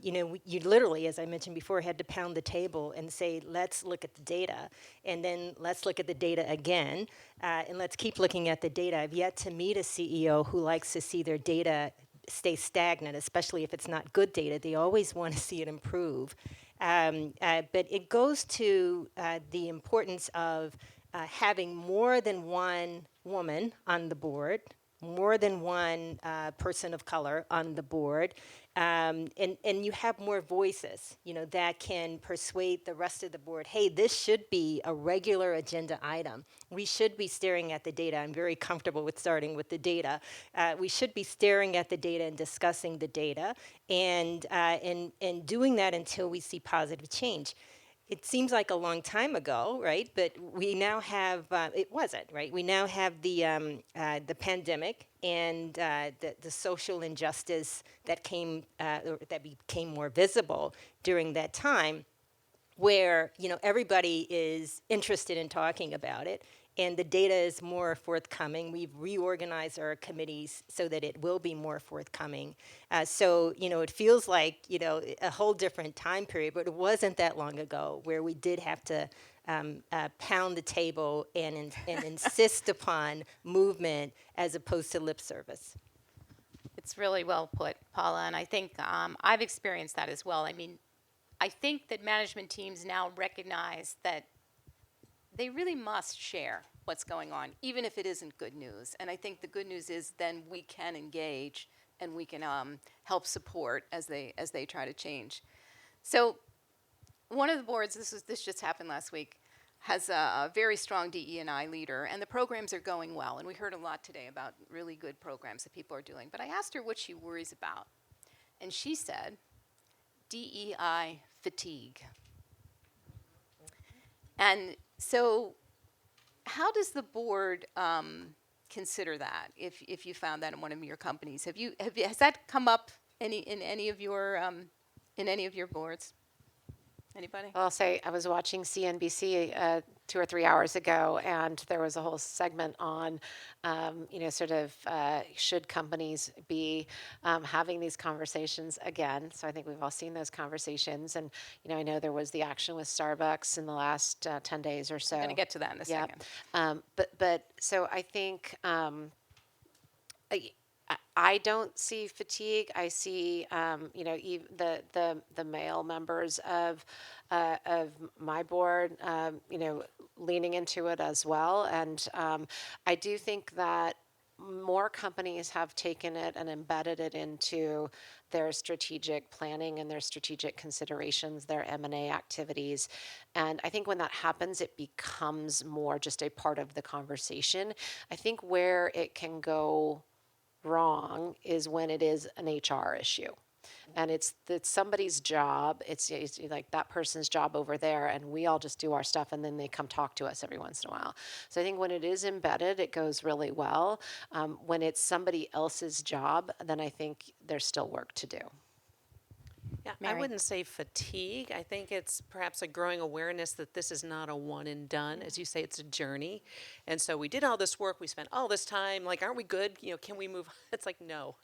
you literally, as I mentioned before, had to pound the table and say, let's look at the data. And then let's look at the data again. And let's keep looking at the data. I've yet to meet a CEO who likes to see their data stay stagnant, especially if it's not good data. They always want to see it improve. But it goes to the importance of having more than one woman on the board, more than one person of color on the board, and you have more voices, that can persuade the rest of the board, hey, this should be a regular agenda item. We should be staring at the data. I'm very comfortable with starting with the data. We should be staring at the data and discussing the data, and doing that until we see positive change. It seems like a long time ago, right? But we now have, it wasn't, right? We now have the pandemic and the social injustice that that became more visible during that time, where, everybody is interested in talking about it. And the data is more forthcoming. We've reorganized our committees so that it will be more forthcoming. So, it feels like, a whole different time period, but it wasn't that long ago where we did have to pound the table and insist upon movement as opposed to lip service. It's really well put, Paula, and I think I've experienced that as well. I mean, I think that management teams now recognize that they really must share what's going on, even if it isn't good news. And I think the good news is then we can engage and we can help support as they try to change. So one of the boards, this just happened last week, has a very strong DE&I leader, and the programs are going well. And we heard a lot today about really good programs that people are doing. But I asked her what she worries about, and she said, DEI fatigue. And so how does the board consider that if you found that in one of your companies? Has that come up in any of your boards? Anybody? Well, I'll say I was watching CNBC 2 or 3 hours ago, and there was a whole segment on, should companies be having these conversations again? So I think we've all seen those conversations, and I know there was the action with Starbucks in the last 10 days or so. I'm going to get to that in a Yep. second. But so I think. I don't see fatigue. I see, even the male members of my board, leaning into it as well. And I do think that more companies have taken it and embedded it into their strategic planning and their strategic considerations, their M&A activities. And I think when that happens, it becomes more just a part of the conversation. I think where it can go wrong is when it is an HR issue. And it's somebody's job. It's like that person's job over there, and we all just do our stuff, and then they come talk to us every once in a while. So I think when it is embedded, it goes really well. When it's somebody else's job, then I think there's still work to do. Yeah, I Mary. wouldn't say fatigue. I think it's perhaps a growing awareness that this is not a one and done. As you say, it's a journey. And so we did all this work. We spent all this time. Like, aren't we good? Can we move? It's like, no.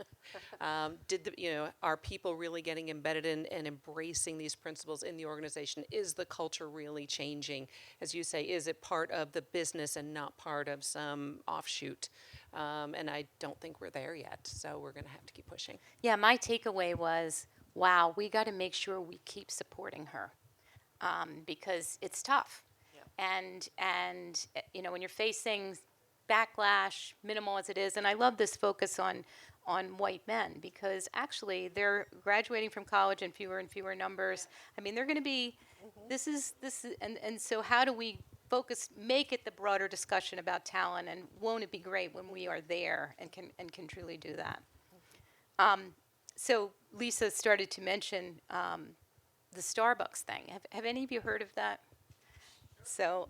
Are people really getting embedded in and embracing these principles in the organization? Is the culture really changing? As you say, is it part of the business and not part of some offshoot? And I don't think we're there yet. So we're going to have to keep pushing. Yeah, my takeaway was, wow, we got to make sure we keep supporting her because it's tough. And when you're facing backlash, minimal as it is, and I love this focus on white men because actually they're graduating from college in fewer and fewer numbers. I mean, they're going to be. This is and so how do we make it the broader discussion about talent, and won't it be great when we are there and can truly do that? So Lisa started to mention the Starbucks thing. Have any of you heard of that? So,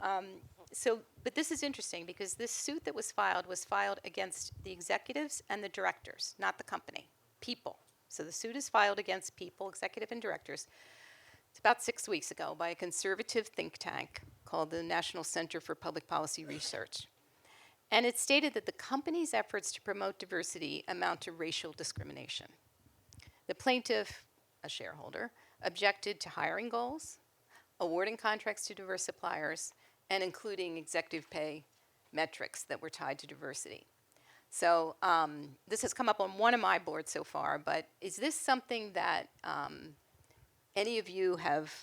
but this is interesting because this suit that was filed against the executives and the directors, not the company, people. So the suit is filed against people, executive and directors. It's about 6 weeks ago by a conservative think tank called the National Center for Public Policy Research. And it stated that the company's efforts to promote diversity amount to racial discrimination. The plaintiff, a shareholder, objected to hiring goals, awarding contracts to diverse suppliers, and including executive pay metrics that were tied to diversity. So this has come up on one of my boards so far, but is this something that any of you have,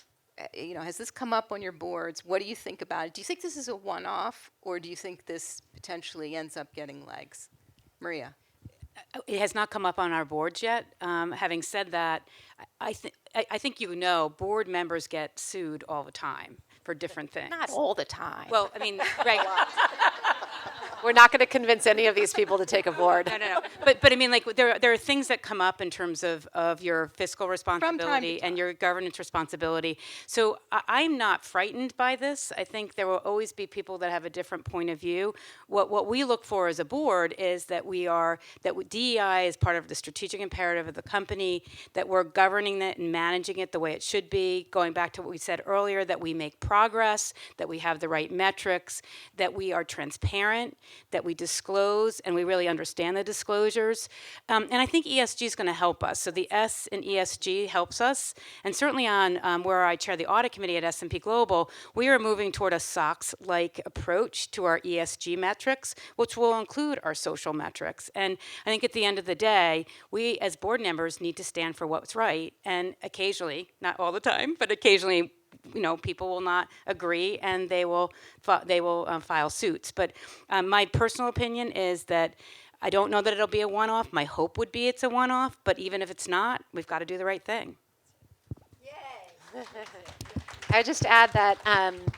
has this come up on your boards? What do you think about it? Do you think this is a one-off, or do you think this potentially ends up getting legs? Maria? It has not come up on our boards yet. Having said that, I think board members get sued all the time for different things. Not all the time. Well, I mean, right. We're not going to convince any of these people to take a board. No. But I mean, like, there are things that come up in terms of your fiscal responsibility and your governance responsibility. So I'm not frightened by this. I think there will always be people that have a different point of view. What we look for as a board is that DEI is part of the strategic imperative of the company, that we're governing it and managing it the way it should be, going back to what we said earlier, that we make progress, that we have the right metrics, that we are transparent, that we disclose, and we really understand the disclosures. And I think ESG is going to help us. So the S in ESG helps us. And certainly on where I chair the audit committee at S&P Global, we are moving toward a SOX-like approach to our ESG metrics, which will include our social metrics. And I think at the end of the day, we as board members need to stand for what's right. And occasionally, not all the time, but occasionally, people will not agree, and they will file suits. But my personal opinion is that I don't know that it'll be a one-off. My hope would be it's a one-off, but even if it's not, we've got to do the right thing. Yay! I just add that,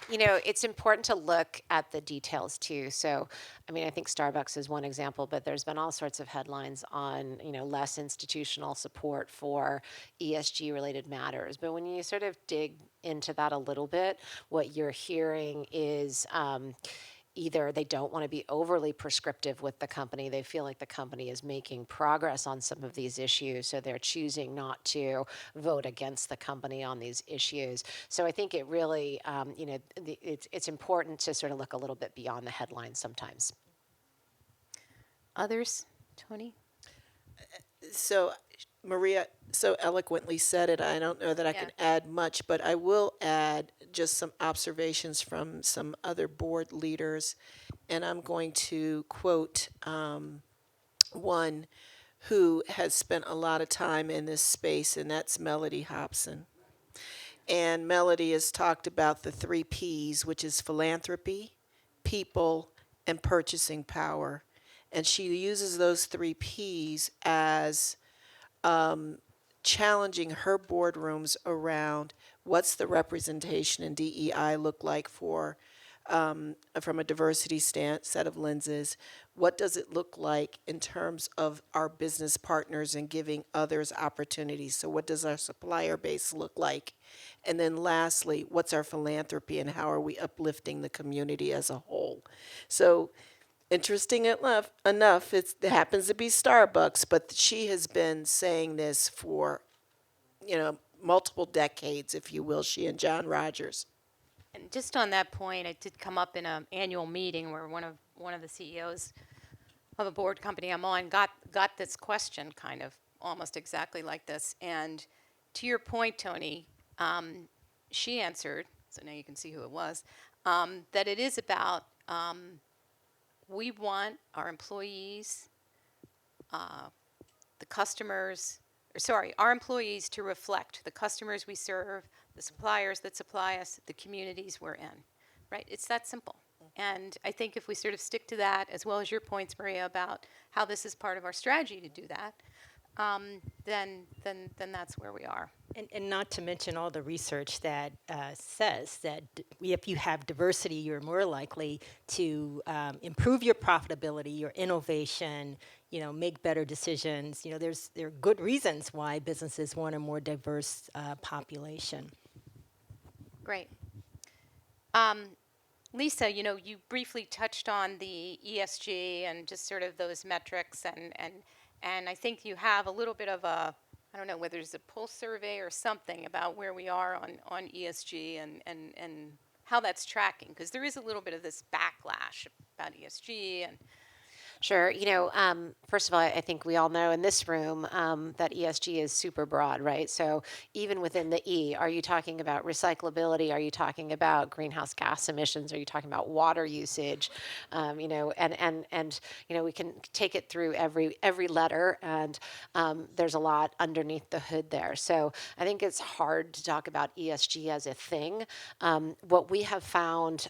it's important to look at the details too. So, I think Starbucks is one example, but there's been all sorts of headlines on, less institutional support for ESG related matters. But when you sort of dig into that a little bit, what you're hearing is, either they don't want to be overly prescriptive with the company. They feel like the company is making progress on some of these issues, so they're choosing not to vote against the company on these issues. So I think it really, it's important to sort of look a little bit beyond the headlines sometimes. Others? Tony? So Maria so eloquently said it. I don't know that I Yeah. can add much, but I will add just some observations from some other board leaders. And I'm going to quote one who has spent a lot of time in this space, and that's Melody Hobson. And Melody has talked about the 3 P's, which is philanthropy, people, and purchasing power. And she uses those 3 P's as challenging her boardrooms around what's the representation in DEI look like for from a diversity set of lenses. What does it look like in terms of our business partners and giving others opportunities? So what does our supplier base look like? And then lastly, what's our philanthropy and how are we uplifting the community as a whole? So interesting enough, it happens to be Starbucks, but she has been saying this for, multiple decades, if you will, she and John Rogers. And just on that point, it did come up in an annual meeting where one of the CEOs of a board company I'm on got this question kind of almost exactly like this. And to your point, Tony, she answered, so now you can see who it was, that it is about we want our employees, the customers, our employees to reflect the customers we serve, the suppliers that supply us, the communities we're in, right? It's that simple. And I think if we sort of stick to that, as well as your points, Maria, about how this is part of our strategy to do that, then that's where we are. And not to mention all the research that says that if you have diversity, you're more likely to improve your profitability, your innovation, make better decisions. There are good reasons why businesses want a more diverse population. Great. Lisa, you briefly touched on the ESG and just sort of those metrics, and I think you have a little bit of a, I don't know whether it's a pulse survey or something about where we are on ESG and how that's tracking, because there is a little bit of this backlash about ESG and Sure. First of all, I think we all know in this room that ESG is super broad, right? So even within the E, are you talking about recyclability? Are you talking about greenhouse gas emissions? Are you talking about water usage? And we can take it through every letter, and there's a lot underneath the hood there. So I think it's hard to talk about ESG as a thing. What we have found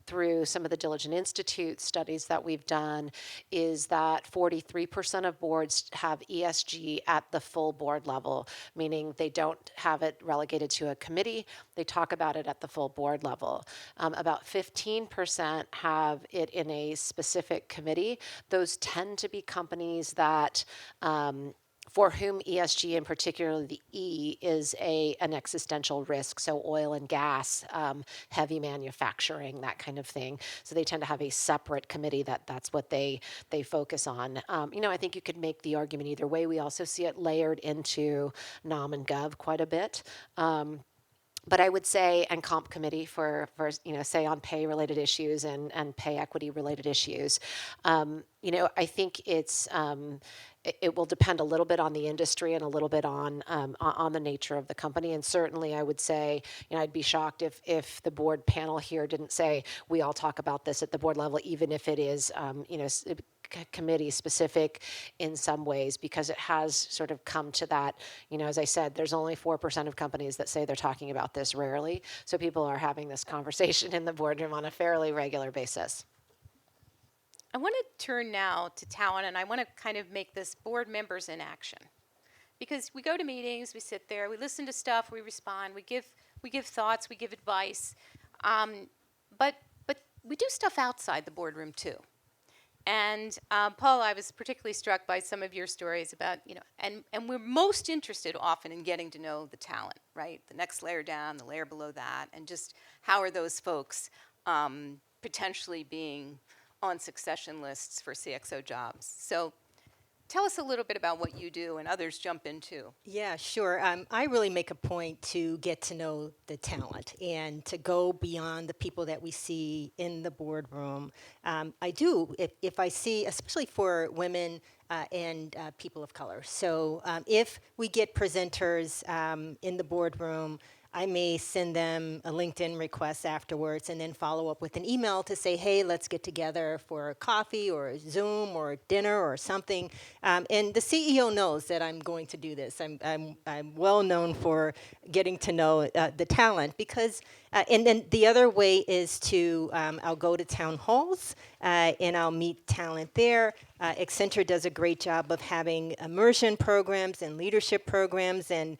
through some of the Diligent Institute studies that we've done is that 43% of boards have ESG at the full board level, meaning they don't have it relegated to a committee. They talk about it at the full board level. About 15% have it in a specific committee. Those tend to be companies that for whom ESG, and particularly the E, is an existential risk. So oil and gas, heavy manufacturing, that kind of thing. So they tend to have a separate committee that's what they focus on. I think you could make the argument either way. We also see it layered into Nom and Gov quite a bit. But I would say, and comp committee for say on pay related issues and pay equity related issues. I think it will depend a little bit on the industry and a little bit on the nature of the company. And certainly I would say, I'd be shocked if the board panel here didn't say, we all talk about this at the board level, even if it is, committee specific in some ways, because it has sort of come to that, as I said, there's only 4% of companies that say they're talking about this rarely. So people are having this conversation in the boardroom on a fairly regular basis. I want to turn now to talent, and I want to kind of make this board members in action. Because we go to meetings, we sit there, we listen to stuff, we respond, we give thoughts, we give advice. But we do stuff outside the boardroom too. And Paula, I was particularly struck by some of your stories about, and we're most interested often in getting to know the talent, right? The next layer down, the layer below that, and just how are those folks potentially being on succession lists for CXO jobs. So tell us a little bit about what you do, and others jump in too. Yeah, sure. I really make a point to get to know the talent and to go beyond the people that we see in the boardroom. I do, if I see, especially for women and people of color. So if we get presenters in the boardroom, I may send them a LinkedIn request afterwards and then follow up with an email to say, hey, let's get together for a coffee or a Zoom or dinner or something. And the CEO knows that I'm going to do this. I'm well known for getting to know the talent because, and then the other way is to, I'll go to town halls and I'll meet talent there. Accenture does a great job of having immersion programs and leadership programs and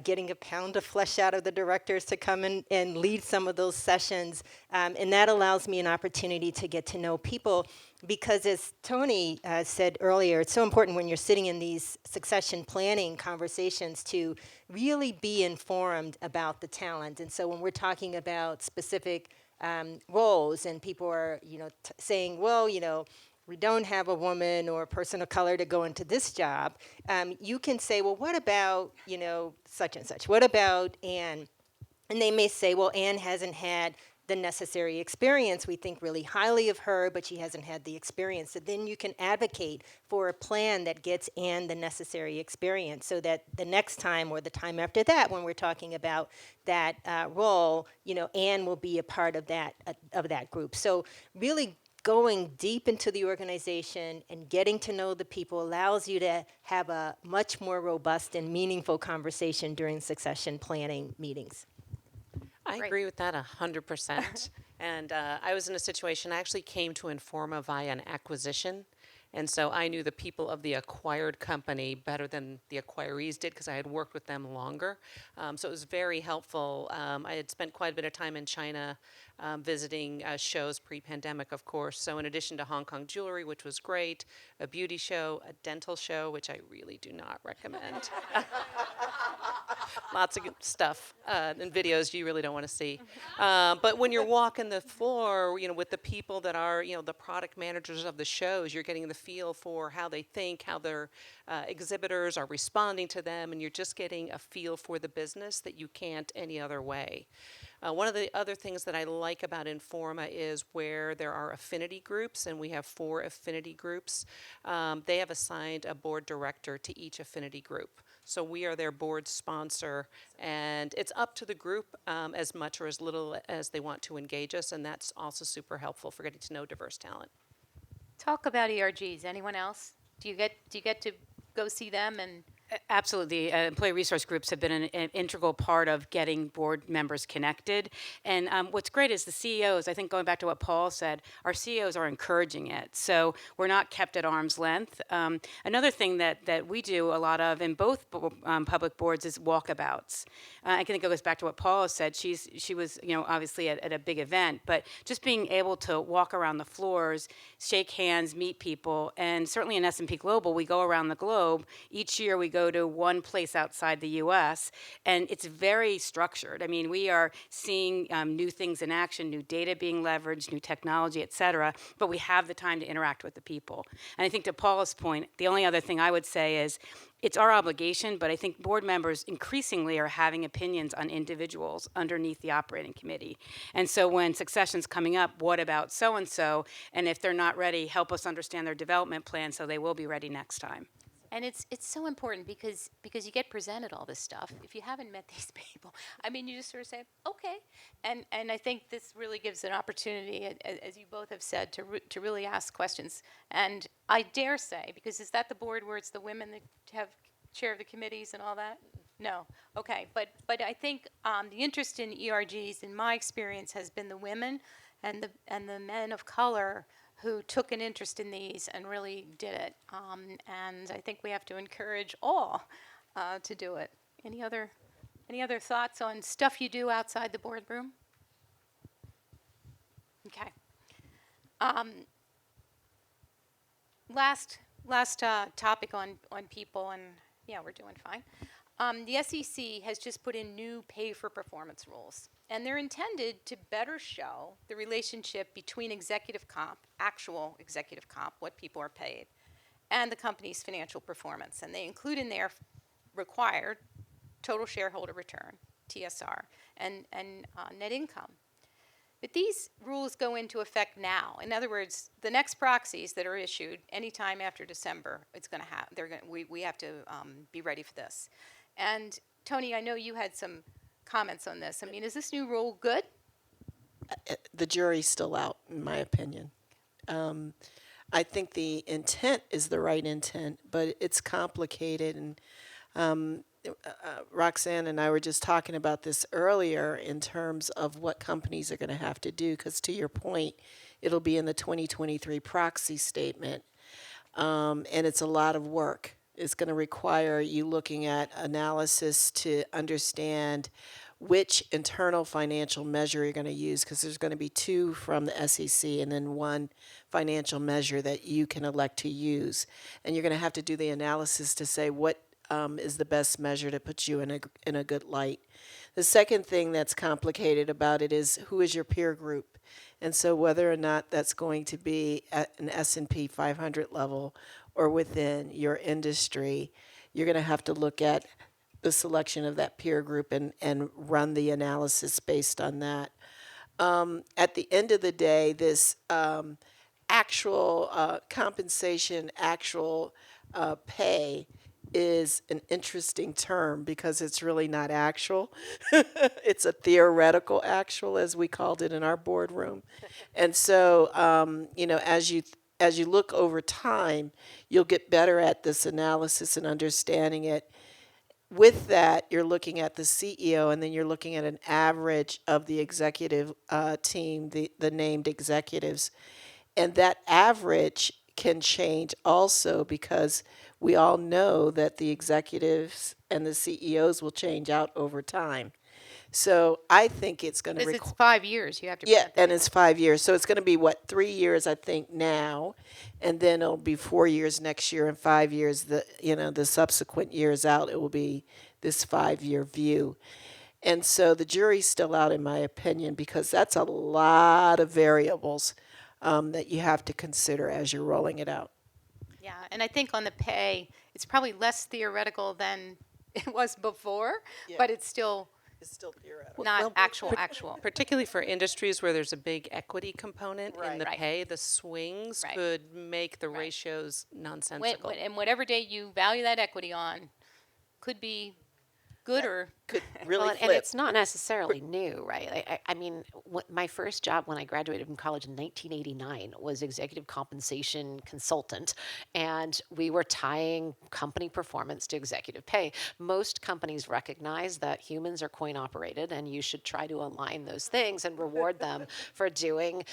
getting a pound of flesh out of the directors to come in and lead some of those sessions. And that allows me an opportunity to get to know people because as Tonie said earlier, it's so important when you're sitting in these succession planning conversations to really be informed about the talent. And so when we're talking about specific roles and people are, saying, well, we don't have a woman or a person of color to go into this job, you can say, well, what about, such and such? What about Anne? And they may say, well, Anne hasn't had the necessary experience. We think really highly of her, but she hasn't had the experience. So then you can advocate for a plan that gets Anne the necessary experience so that the next time or the time after that, when we're talking about that role, Anne will be a part of that group. So really going deep into the organization and getting to know the people allows you to have a much more robust and meaningful conversation during succession planning meetings. I agree with that 100%. And I was in a situation, I actually came to Informa via an acquisition. And so I knew the people of the acquired company better than the acquirees did because I had worked with them longer. So it was very helpful. I had spent quite a bit of time in China visiting shows pre-pandemic, of course. So in addition to Hong Kong jewelry, which was great, a beauty show, a dental show, which I really do not recommend. Lots of good stuff and videos you really don't want to see. But when you're walking the floor, with the people that are, the product managers of the shows, you're getting the feel for how they think, how their exhibitors are responding to them, and you're just getting a feel for the business that you can't any other way. One of the other things that I like about Informa is where there are affinity groups, and we have 4 affinity groups. They have assigned a board director to each affinity group. So we are their board sponsor, and it's up to the group as much or as little as they want to engage us, and that's also super helpful for getting to know diverse talent. Talk about ERGs. Anyone else? Do you get to go see them and? Absolutely. Employee resource groups have been an integral part of getting board members connected. And what's great is the CEOs, I think going back to what Paul said, our CEOs are encouraging it. So we're not kept at arm's length. Another thing that we do a lot of in both public boards is walkabouts. I think it goes back to what Paula said. She was obviously at a big event, but just being able to walk around the floors, shake hands, meet people, and certainly in S&P Global, we go around the globe. Each year we go to one place outside the U.S., and it's very structured. I mean, we are seeing new things in action, new data being leveraged, new technology, et cetera, but we have the time to interact with the people. And I think to Paula's point, the only other thing I would say is it's our obligation, but I think board members increasingly are having opinions on individuals underneath the operating committee. And so when succession's coming up, what about so-and-so? And if they're not ready, help us understand their development plan so they will be ready next time. And it's so important because you get presented all this stuff. If you haven't met these people, I mean, you just sort of say, okay. And I think this really gives an opportunity, as you both have said, to really ask questions. And I dare say, because is that the board where it's the women that have chair of the committees and all that? No. Okay. But I think the interest in ERGs, in my experience, has been the women and the men of color who took an interest in these and really did it. And I think we have to encourage all to do it. Any other thoughts on stuff you do outside the boardroom? Okay. Last topic on people, and yeah, we're doing fine. the SEC has just put in new pay-for-performance rules, and they're intended to better show the relationship between executive comp, actual executive comp, what people are paid, and the company's financial performance. And they include in there required total shareholder return, TSR, and net income. But these rules go into effect now. In other words, the next proxies that are issued anytime after December, it's going to have. We have to be ready for this. And Tonie, I know you had some comments on this. I mean, is this new rule good? The jury's still out, in my opinion. I think the intent is the right intent, but it's complicated. And Roxanne and I were just talking about this earlier in terms of what companies are going to have to do, because to your point, it'll be in the 2023 proxy statement, and it's a lot of work. It's going to require you looking at analysis to understand which internal financial measure you're going to use, because there's going to be two from the SEC and then one financial measure that you can elect to use. And you're going to have to do the analysis to say what is the best measure to put you in a good light. The second thing that's complicated about it is who is your peer group. And so whether or not that's going to be at an S&P 500 level or within your industry, you're going to have to look at the selection of that peer group and run the analysis based on that. At the end of the day, this actual compensation, actual pay is an interesting term because it's really not actual. It's a theoretical actual, as we called it in our boardroom. And so, as you look over time, you'll get better at this analysis and understanding it. With that, you're looking at the CEO, and then you're looking at an average of the executive team, the named executives. And that average can change also because we all know that the executives and the CEOs will change out over time. So I think it's going to Because it's 5 years. You have to. yeah, and it's 5 years. So it's going to be, 3 years, I think, now, and then it'll be 4 years next year, and 5 years, the subsequent years out, it will be this 5-year view. And so the jury's still out, in my opinion, because that's a lot of variables that you have to consider as you're rolling it out. Yeah, and I think on the pay, it's probably less theoretical than it was before, but it's still It's still theoretical. not actual. Particularly for industries where there's a big equity component in the Right. pay, the swings Right. could make the ratios nonsensical. And whatever day you value that equity on could be good or Could really Well, flip. and it's not necessarily new, right? I mean, my first job when I graduated from college in 1989 was executive compensation consultant, and we were tying company performance to executive pay. Most companies recognize that humans are coin operated, and you should try to align those things and reward them for doing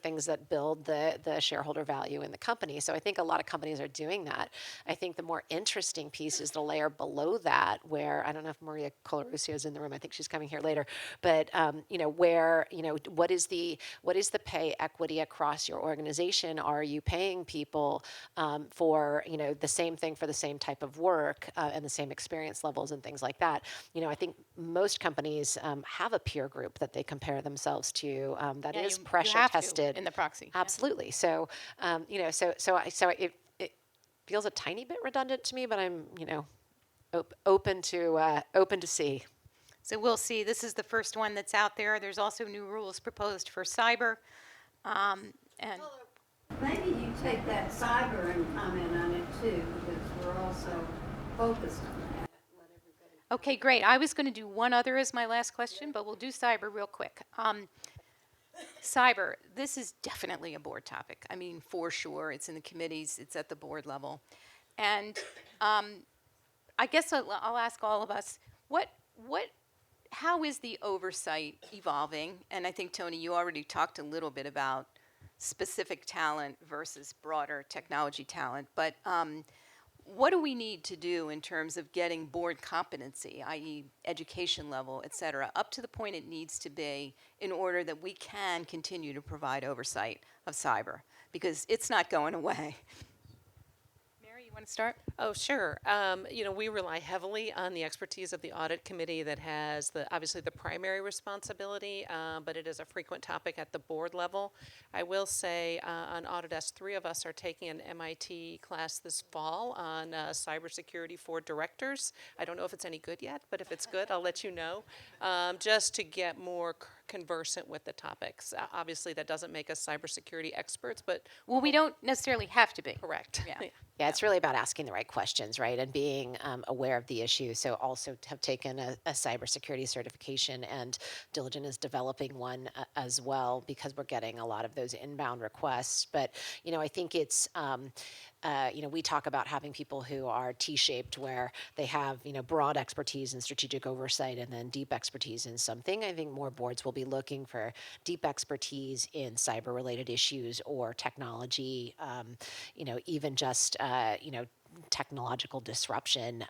things that build the shareholder value in the company. So I think a lot of companies are doing that. I think the more interesting piece is the layer below that, where I don't know if Maria Colarusso is in the room. I think she's coming here later. But what is the pay equity across your organization? Are you paying people for the same thing for the same type of work and the same experience levels and things like that? I think most companies have a peer group that they compare themselves to that is pressure tested in the proxy. Absolutely. So it feels a tiny bit redundant to me, but I'm open to see. So we'll see. This is the first one that's out there. There's also new rules proposed for cyber. And Maybe you take that cyber and comment on it too, because we're also focused on that. okay, great. I was going to do one other as my last question, but we'll do cyber real quick. Cyber, this is definitely a board topic. I mean, for sure. It's in the committees. It's at the board level. And I guess I'll ask all of us, how is the oversight evolving? And I think, Tonie, you already talked a little bit about specific talent versus broader technology talent, but what do we need to do in terms of getting board competency, i.e. education level, et cetera, up to the point it needs to be in order that we can continue to provide oversight of cyber? Because it's not going away. Mary, you want to start? Oh, sure. We rely heavily on the expertise of the audit committee that has obviously the primary responsibility, but it is a frequent topic at the board level. I will say on Autodesk, 3 of us are taking an MIT class this fall on cybersecurity for directors. I don't know if it's any good yet, but if it's good, I'll let you know, just to get more conversant with the topics. Obviously, that doesn't make us cybersecurity experts, but Well, we don't necessarily have to be. correct. Yeah. Yeah, it's really about asking the right questions, right, and being aware of the issue. So also have taken a cybersecurity certification, and Diligent is developing one as well because we're getting a lot of those inbound requests. But I think it's we talk about having people who are T-shaped, where they have broad expertise and strategic oversight, and then deep expertise in something. I think more boards will be looking for deep expertise in cyber-related issues or technology. Even just technological disruption.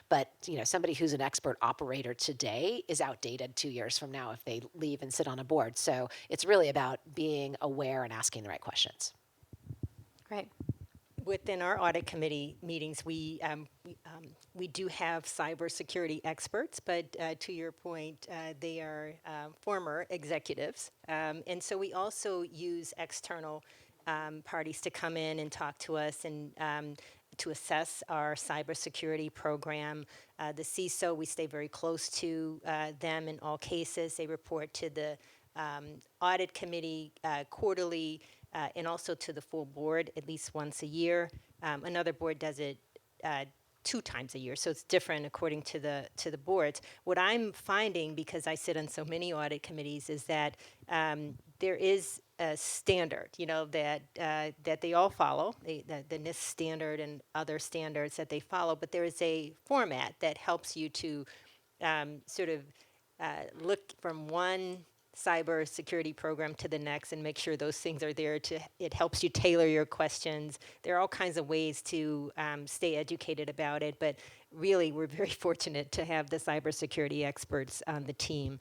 But somebody who's an expert operator today is outdated 2 years from now if they leave and sit on a board. So it's really about being aware and asking the right questions. Great. Within our audit committee meetings, we do have cybersecurity experts, but to your point, they are former executives. And so we also use external parties to come in and talk to us and to assess our cybersecurity program. The CISO, we stay very close to them in all cases. They report to the audit committee quarterly and also to the full board at least once a year. Another board does it 2 times a year, so it's different according to the boards. What I'm finding, because I sit on so many audit committees, is that there is a standard, that they all follow, the NIST standard and other standards that they follow, but there is a format that helps you to sort of look from one cyber security program to the next and make sure those things are there. It helps you tailor your questions. There are all kinds of ways to stay educated about it, but really we're very fortunate to have the cybersecurity experts on the team.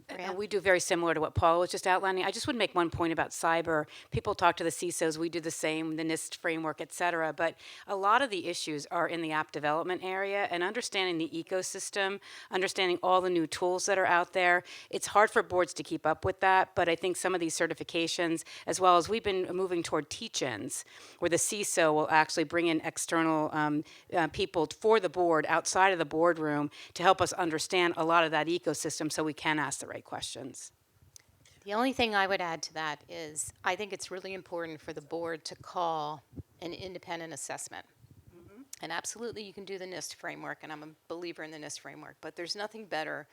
And we do very similar to what Paula was just outlining. I just would make one point about cyber. People talk to the CISOs. We do the same, the NIST framework, et cetera. But a lot of the issues are in the app development area, and understanding the ecosystem, understanding all the new tools that are out there. It's hard for boards to keep up with that, but I think some of these certifications, as well as we've been moving toward teach-ins, where the CISO will actually bring in external people for the board, outside of the boardroom, to help us understand a lot of that ecosystem so we can ask the right questions. The only thing I would add to that is I think it's really important for the board to call an independent assessment. And absolutely you can do the NIST framework, and I'm a believer in the NIST framework, but there's nothing better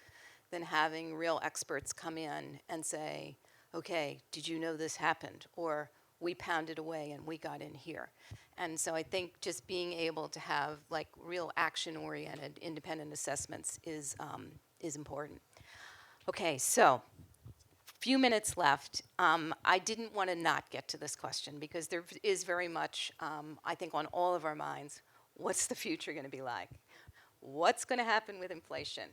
than having real experts come in and say, okay, did you know this happened? Or we pounded away and we got in here. And so I think just being able to have like real action-oriented independent assessments is important. Okay, so few minutes left. I didn't want to not get to this question because there is very much, I think, on all of our minds, what's the future going to be like? What's going to happen with inflation?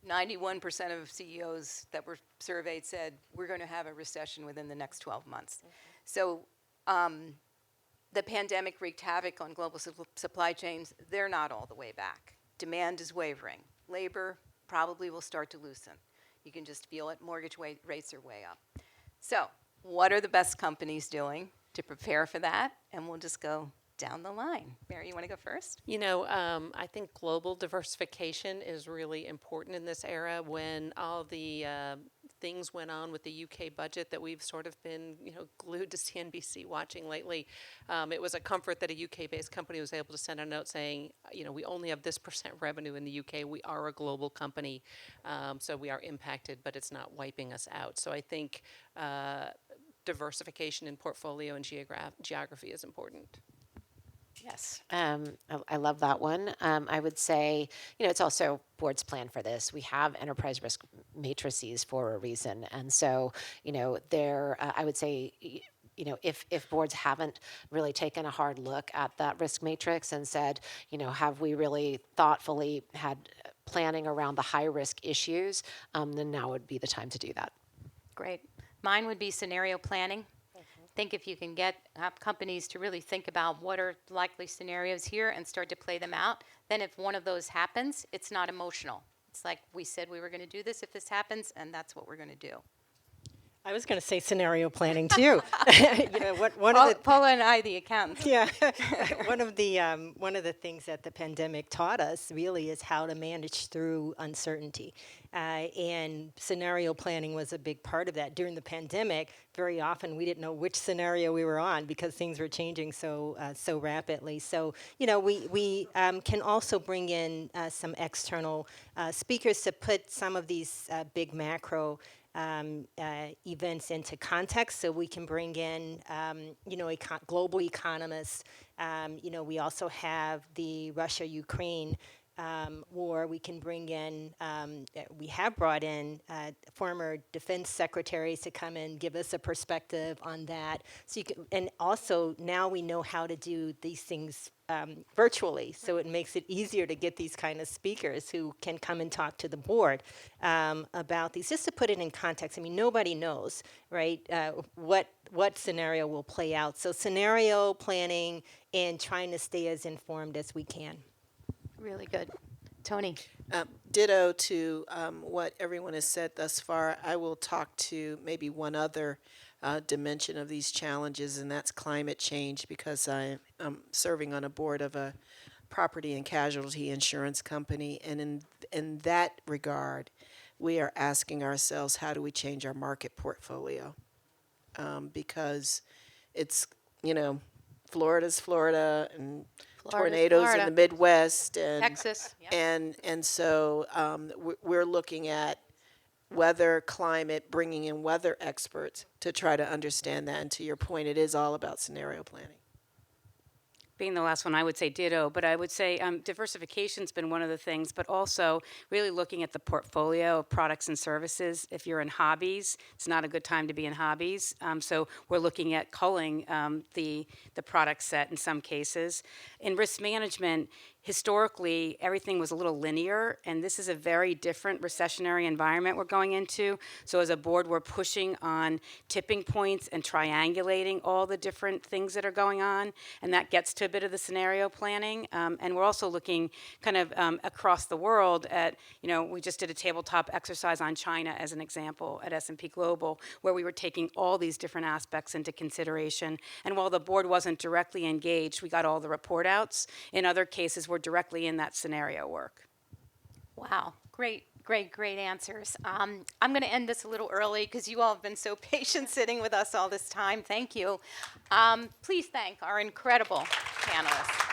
91% of CEOs that were surveyed said we're going to have a recession within the next 12 months. So the pandemic wreaked havoc on global supply chains. They're not all the way back. Demand is wavering. Labor probably will start to loosen. You can just feel it. Mortgage rates are way up. So what are the best companies doing to prepare for that? And we'll just go down the line. Mary, you want to go first? I think global diversification is really important in this era. When all the things went on with the UK budget that we've sort of been, glued to CNBC watching lately, it was a comfort that a UK-based company was able to send a note saying, we only have this % revenue in the UK. We are a global company, so we are impacted, but it's not wiping us out. So I think diversification in portfolio and geography is important. Yes. I love that one. I would say, it's also boards plan for this. We have enterprise risk matrices for a reason. And so, I would say, if boards haven't really taken a hard look at that risk matrix and said, have we really thoughtfully had planning around the high risk issues, then now would be the time to do that. Great. Mine would be scenario planning. think if you can get companies to really think about what are likely scenarios here and start to play them out, then if one of those happens, it's not emotional. It's like we said we were going to do this if this happens, and that's what we're going to do. I was going to say scenario planning too. You know, one of the Paula and I, the accountants. yeah, one of the things that the pandemic taught us really is how to manage through uncertainty, and scenario planning was a big part of that. During the pandemic, very often we didn't know which scenario we were on because things were changing so rapidly. So you know, we can also bring in some external speakers to put some of these big macro events into context, so we can bring in, you know, global economists. You know, we also have the Russia-Ukraine war. We can bring in, we have brought in former defense secretaries to come and give us a perspective on that. So you can, and also now we know how to do these things virtually, so it makes it easier to get these kind of speakers who can come and talk to the board about these. Just to put it in context, I mean, nobody knows, right, what scenario will play out. So scenario planning and trying to stay as informed as we can. Really good. Tonie. Ditto to what everyone has said thus far. I will talk to maybe one other dimension of these challenges, and that's climate change, because I am serving on a board of a property and casualty insurance company, and in that regard, we are asking ourselves, how do we change our market portfolio? Because it's, you know, Florida's Florida, and tornadoes in Florida. the Midwest, and Texas. Yep. and so we're looking at weather, climate, bringing in weather experts to try to understand that. And to your point, it is all about scenario planning. Being the last one, I would say ditto, but I would say diversification's been one of the things, but also really looking at the portfolio of products and services. If you're in hobbies, it's not a good time to be in hobbies. So we're looking at culling the product set in some cases. In risk management, historically, everything was a little linear, and this is a very different recessionary environment we're going into. So as a board, we're pushing on tipping points and triangulating all the different things that are going on, and that gets to a bit of the scenario planning. And we're also looking kind of across the world at, you know, we just did a tabletop exercise on China as an example at S&P Global, where we were taking all these different aspects into consideration. And while the board wasn't directly engaged, we got all the report outs. In other cases, we're directly in that scenario work. Wow. Great answers. I'm going to end this a little early because you all have been so patient sitting with us all this time. Thank you. Please thank our incredible panelists.